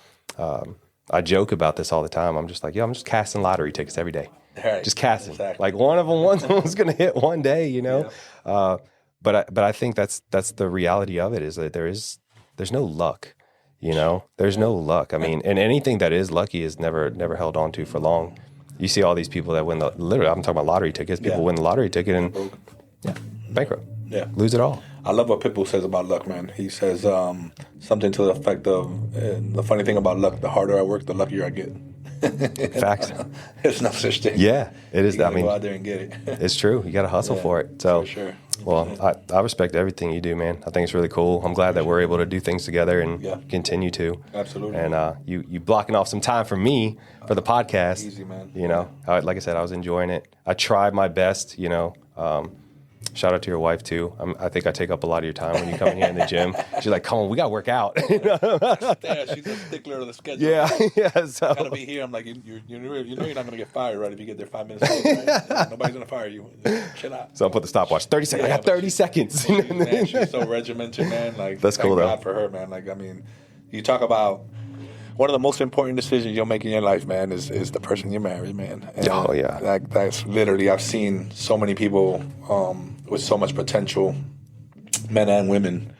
I joke about this all the time. I'm just like, I'm just casting lottery tickets every day. Right. Just casting. Exactly. Like one of them's going to hit one day, Yeah. But I think that's the reality of it, is that there's no luck, There's no luck. I mean, and anything that is lucky is never held on to for long. You see all these people that win literally, I'm talking about lottery tickets. People win the lottery ticket and bankrupt. Yeah. Lose it all. I love what Pitbull says about luck, man. He says something to the effect of, the funny thing about luck, the harder I work, the luckier I get. Facts. There's no such thing. Yeah, it is. You go out there and get it. It's true. You got to hustle for it. So, for sure. Well, I respect everything you do, man. I think it's really cool. I'm glad that we're able to do things together and continue to. Absolutely. And you blocking off some time for me for the podcast. Easy, man. Like I said, I was enjoying it. I tried my best, Shout out to your wife too. I think I take up a lot of your time when you come in here in the gym. She's like, "Come on, we gotta work out." She's a stickler of the schedule. Yeah. So gotta be here. I'm like, you know you're not gonna get fired, right? If you get there 5 minutes late, right? Nobody's gonna fire you. Chill out. So I put the stopwatch. 30 seconds. I got 30 seconds. Man, she's so regimented, man. Like that's cool, God for her, man. Like, I mean, you talk about one of the most important decisions you'll make in your life, man, is the person you marry, man. And that's literally, I've seen so many people with so much potential, men and women,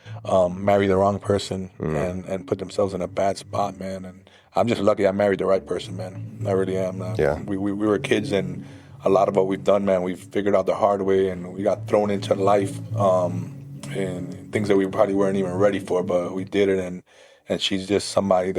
marry the wrong person and put themselves in a bad spot, man. And I'm just lucky I married the right person, man. I really am. We were kids, and a lot of what we've done, man, we've figured out the hard way, and we got thrown into life and things that we probably weren't even ready for, but we did it. And she's just somebody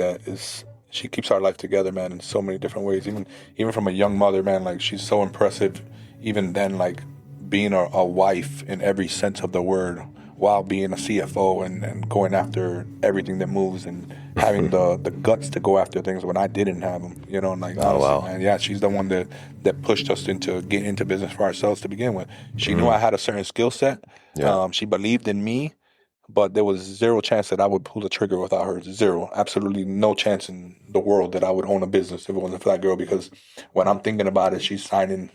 she keeps our life together, man, in so many different ways. Even from a young mother, man, like she's so impressive. Even then, like being a wife in every sense of the word, while being a CFO and going after everything that moves and having the guts to go after things when I didn't have them, and like, honestly, man, yeah, she's the one that pushed us into getting into business for ourselves to begin with. She knew I had a certain skill set. Yeah. She believed in me. But there was zero chance that I would pull the trigger without her. Zero. Absolutely no chance in the world that I would own a business if it wasn't for that girl. Because when I'm thinking about it, she's signing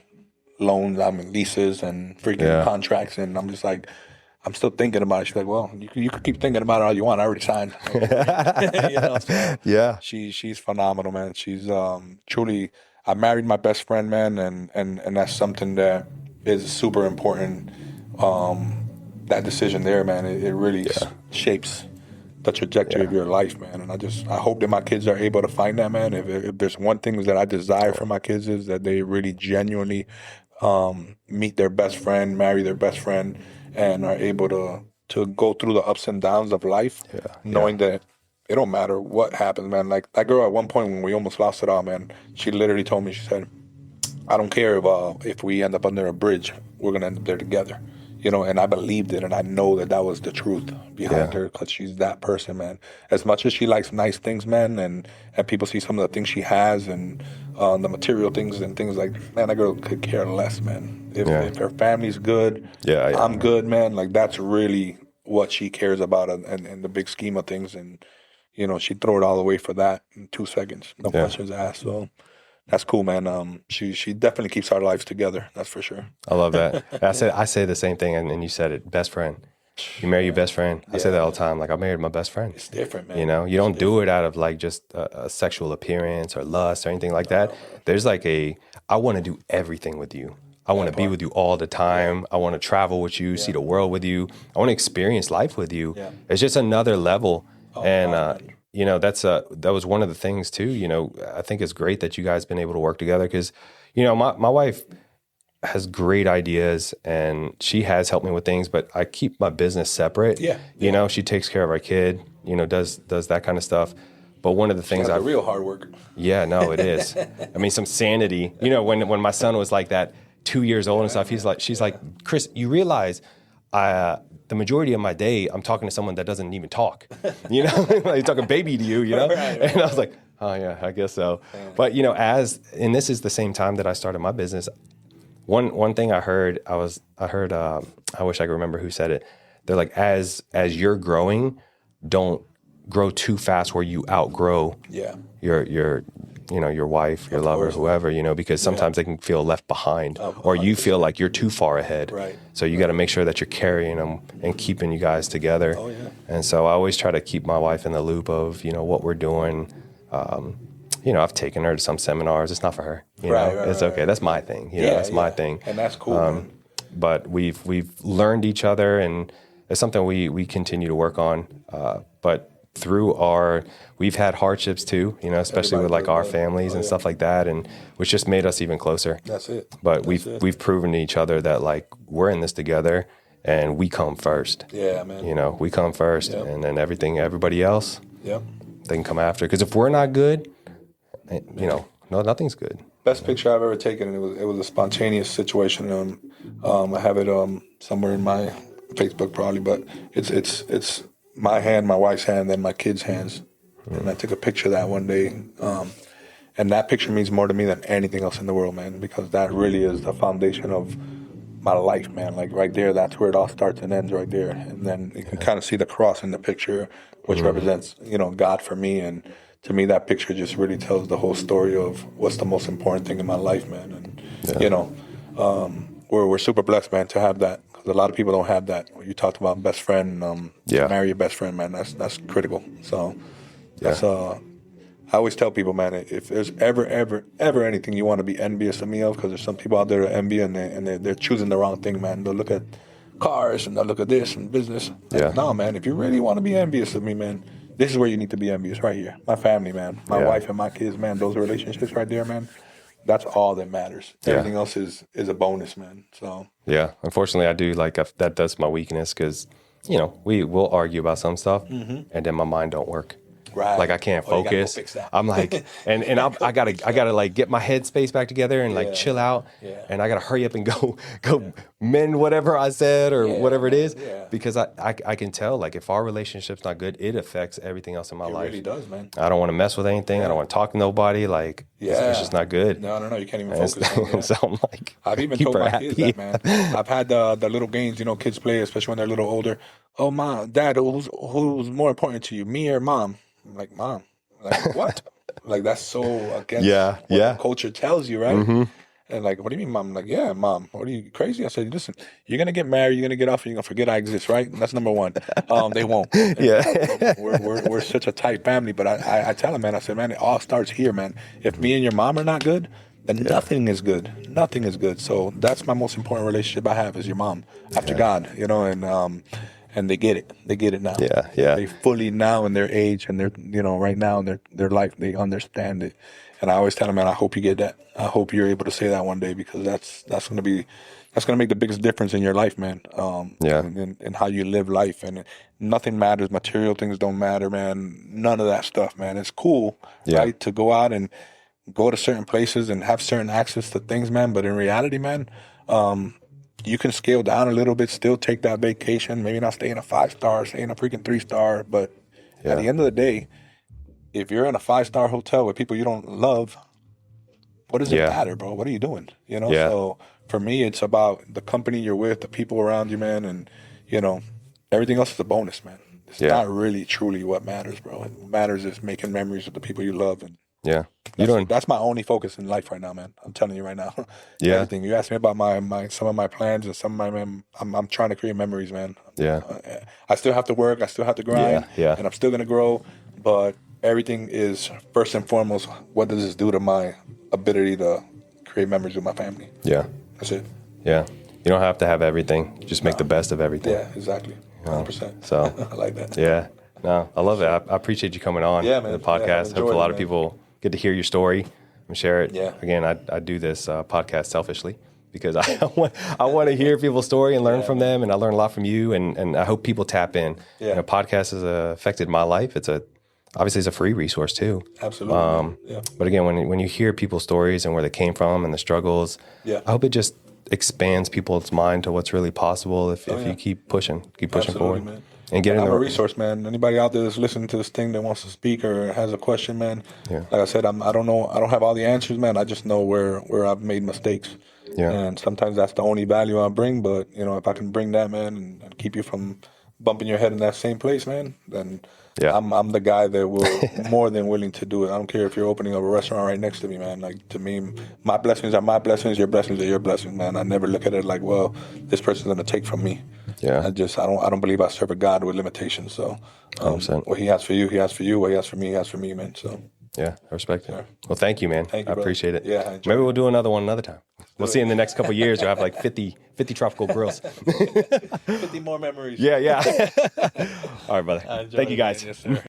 loans, leases and freaking contracts. And I'm just like, I'm still thinking about it. She's like, well, you could keep thinking about it all you want. I already signed. So she's phenomenal, man. She's truly, I married my best friend, man. And that's something that is super important. That decision there, man, it really shapes the trajectory of your life, man. And I hope that my kids are able to find that, man. If there's one thing that I desire for my kids is that they really genuinely meet their best friend, marry their best friend, and are able to go through the ups and downs of life, knowing that it don't matter what happens, man. Like that girl at one point when we almost lost it all, man, she literally told me, she said, I don't care if we end up under a bridge, we're going to end up there together. And I believed it, and I know that was the truth behind her, because she's that person, man. As much as she likes nice things, man, and people see some of the things she has and the material things and things like, man, that girl could care less, man. If her family's good, I'm good, man. Like, that's really what she cares about in the big scheme of things. And, she'd throw it all away for that in 2 seconds. No questions asked. So, that's cool, man. She definitely keeps our lives together. That's for sure. I love that. I say the same thing, and you said it. Best friend. You marry your best friend. I say that all the time. Like, I married my best friend. It's different, man. You know, you don't do it out of like just a sexual appearance or lust or anything like that. There's like I want to do everything with you. I want to be with you all the time. I want to travel with you, see the world with you. I want to experience life with you. Yeah. It's just another level. You know, that was one of the things too. You know, I think it's great that you guys been able to work together because, you know, my wife has great ideas and she has helped me with things, but I keep my business separate. Yeah. You know, she takes care of our kid, you know, does that kind of stuff. But one of the things the real hard work. Yeah, no, it is. I mean, some sanity. You know, when my son was like that, 2 years old and stuff, she's like, Chris, you realize the majority of my day, I'm talking to someone that doesn't even talk, you know, like talking baby to you, you know? Right. And I was like, oh yeah, I guess so. Yeah. But you know, and this is the same time that I started my business. One thing I heard, I wish I could remember who said it. They're like, as you're growing, don't grow too fast where you outgrow your wife, your lover, whoever, you know, because sometimes they can feel left behind or you feel like you're too far ahead. Right. So you got to make sure that you're carrying them and keeping you guys together. Oh, yeah. And so I always try to keep my wife in the loop of, you know, what we're doing. You know, I've taken her to some seminars. It's not for her. You know, it's okay. That's my thing. You know, that's my thing. And that's cool. But we've learned each other, and it's something we continue to work on. But we've had hardships too, you know, especially with like our families and stuff like that, and which just made us even closer. That's it. But we've proven to each other that like we're in this together, and we come first. Yeah, man. You know, we come first, and then everybody else, they can come after. Because if we're not good, you know, nothing's good. Best picture I've ever taken, and it was a spontaneous situation. I have it somewhere in my Facebook probably, but it's my hand, my wife's hand, then my kids' hands. And I took a picture of that one day. And that picture means more to me than anything else in the world, man, because that really is the foundation of my life, man. Like right there, that's where it all starts and ends right there. And then you can kind of see the cross in the picture, which represents, you know, God for me. And to me, that picture just really tells the whole story of what's the most important thing in my life, man. And, you know, we're super blessed, man, to have that. A lot of people don't have that. You talked about best friend, marry your best friend, man. That's critical. So that's I always tell people, man, if there's ever anything you want to be envious of me of, because there's some people out there that envy and they're choosing the wrong thing, man. They'll look at cars and they'll look at this and business. Like, no, man, if you really want to be envious of me, man, this is where you need to be envious, right here. My family, man. My wife and my kids, man. Those relationships right there, man. That's all that matters. Everything else is a bonus, man. So unfortunately, I do that's my weakness because, you know, we'll argue about some stuff and then my mind don't work. Right. Like I can't focus. I'm like, and I gotta like get my head space back together and like chill out. Yeah. And I gotta hurry up and go mend whatever I said or whatever it is because I can tell like if our relationship's not good, it affects everything else in my life. It really does, man. I don't want to mess with anything. I don't want to talk to nobody. Like it's just not good. No, you can't even focus. So I'm like, I've even told my kids that, man. I've had the little games, you know, kids play, especially when they're a little older. Oh, mom, dad, who's more important to you, me or mom? I'm like, mom. Like, what? Like, that's so against what the culture tells you, right? Mm-hmm. And like, what do you mean, mom? I'm like, yeah, mom. What are you, crazy? I said, listen, you're going to get married, you're going to get off, and you're going to forget I exist, right? And that's number one. They won't. We're such a tight family, but I tell them, man, I said, man, it all starts here, man. If me and your mom are not good, then nothing is good. Nothing is good. So that's my most important relationship I have is your mom, after God, you know, and they get it. They get it now. Yeah. They fully now in their age and they're, you know, right now in their life, they understand it. And I always tell them, man, I hope you get that. I hope you're able to say that one day because that's going to make the biggest difference in your life, man. And how you live life. And nothing matters. Material things don't matter, man. None of that stuff, man. It's cool, right, to go out and go to certain places and have certain access to things, man. But in reality, man, you can scale down a little bit, still take that vacation, maybe not stay in a 5-star, stay in a freaking 3-star. But at the end of the day, if you're in a 5-star hotel with people you don't love, what does it matter, bro? What are you doing? You know? So for me, it's about the company you're with, the people around you, man. And, you know, everything else is a bonus, man. It's not really truly what matters, bro. What matters is making memories with the people you love and Yeah. You don't. That's my only focus in life right now, man. I'm telling you right now. Yeah. Everything. You asked me about my some of my plans and some of my I'm trying to create memories, man. Yeah. I still have to work. I still have to grind. Yeah. And I'm still gonna grow. But everything is first and foremost. What does this do to my ability to create memories with my family? Yeah. That's it. Yeah. You don't have to have everything. Just make the best of everything. Yeah, exactly. 100%. So I like that. yeah. No, I love it. I appreciate you coming on Yeah, man. the podcast. Yeah, Hope a lot of man. people get to hear your story and share it. Yeah. Again, I do this podcast selfishly because I want to hear people's story and learn from them, and I learn a lot from you, and I hope people tap in. Yeah. You know, podcast has affected my life. Obviously it's a free resource too. Absolutely. Yeah. But again, when you hear people's stories and where they came from and the struggles, Yeah. I hope it just expands people's mind to what's really possible if you keep pushing Absolutely, forward. man. And get in I'm the a resource, man. Anybody out there that's listening to this thing that wants to speak or has a question, man. Yeah. Like I said, I don't know. I don't have all the answers, man. I just know where I've made mistakes. Yeah. And sometimes that's the only value I bring. But if I can bring that, man, and keep you from bumping your head in that same place, man, then Yeah. I'm the guy that will more than willing to do it. I don't care if you're opening up a restaurant right next to me, man. Like, to me, my blessings are my blessings. Your blessings are your blessings, man. I never look at it like, well, this person's gonna take from me. Yeah. I don't believe I serve a God with limitations. So 100%. what he has for you, he has for you. What he has for me, he has for me, man. So Yeah, I respect it. Well, thank you, man. Thank you, I brother. appreciate it. Yeah, I enjoyed Maybe it. we'll do another one another time. We'll see in the next couple of years. You'll have like 50 tropical grills. 50 more memories. Yeah. All right, brother. Thank you, guys. Yes, sir.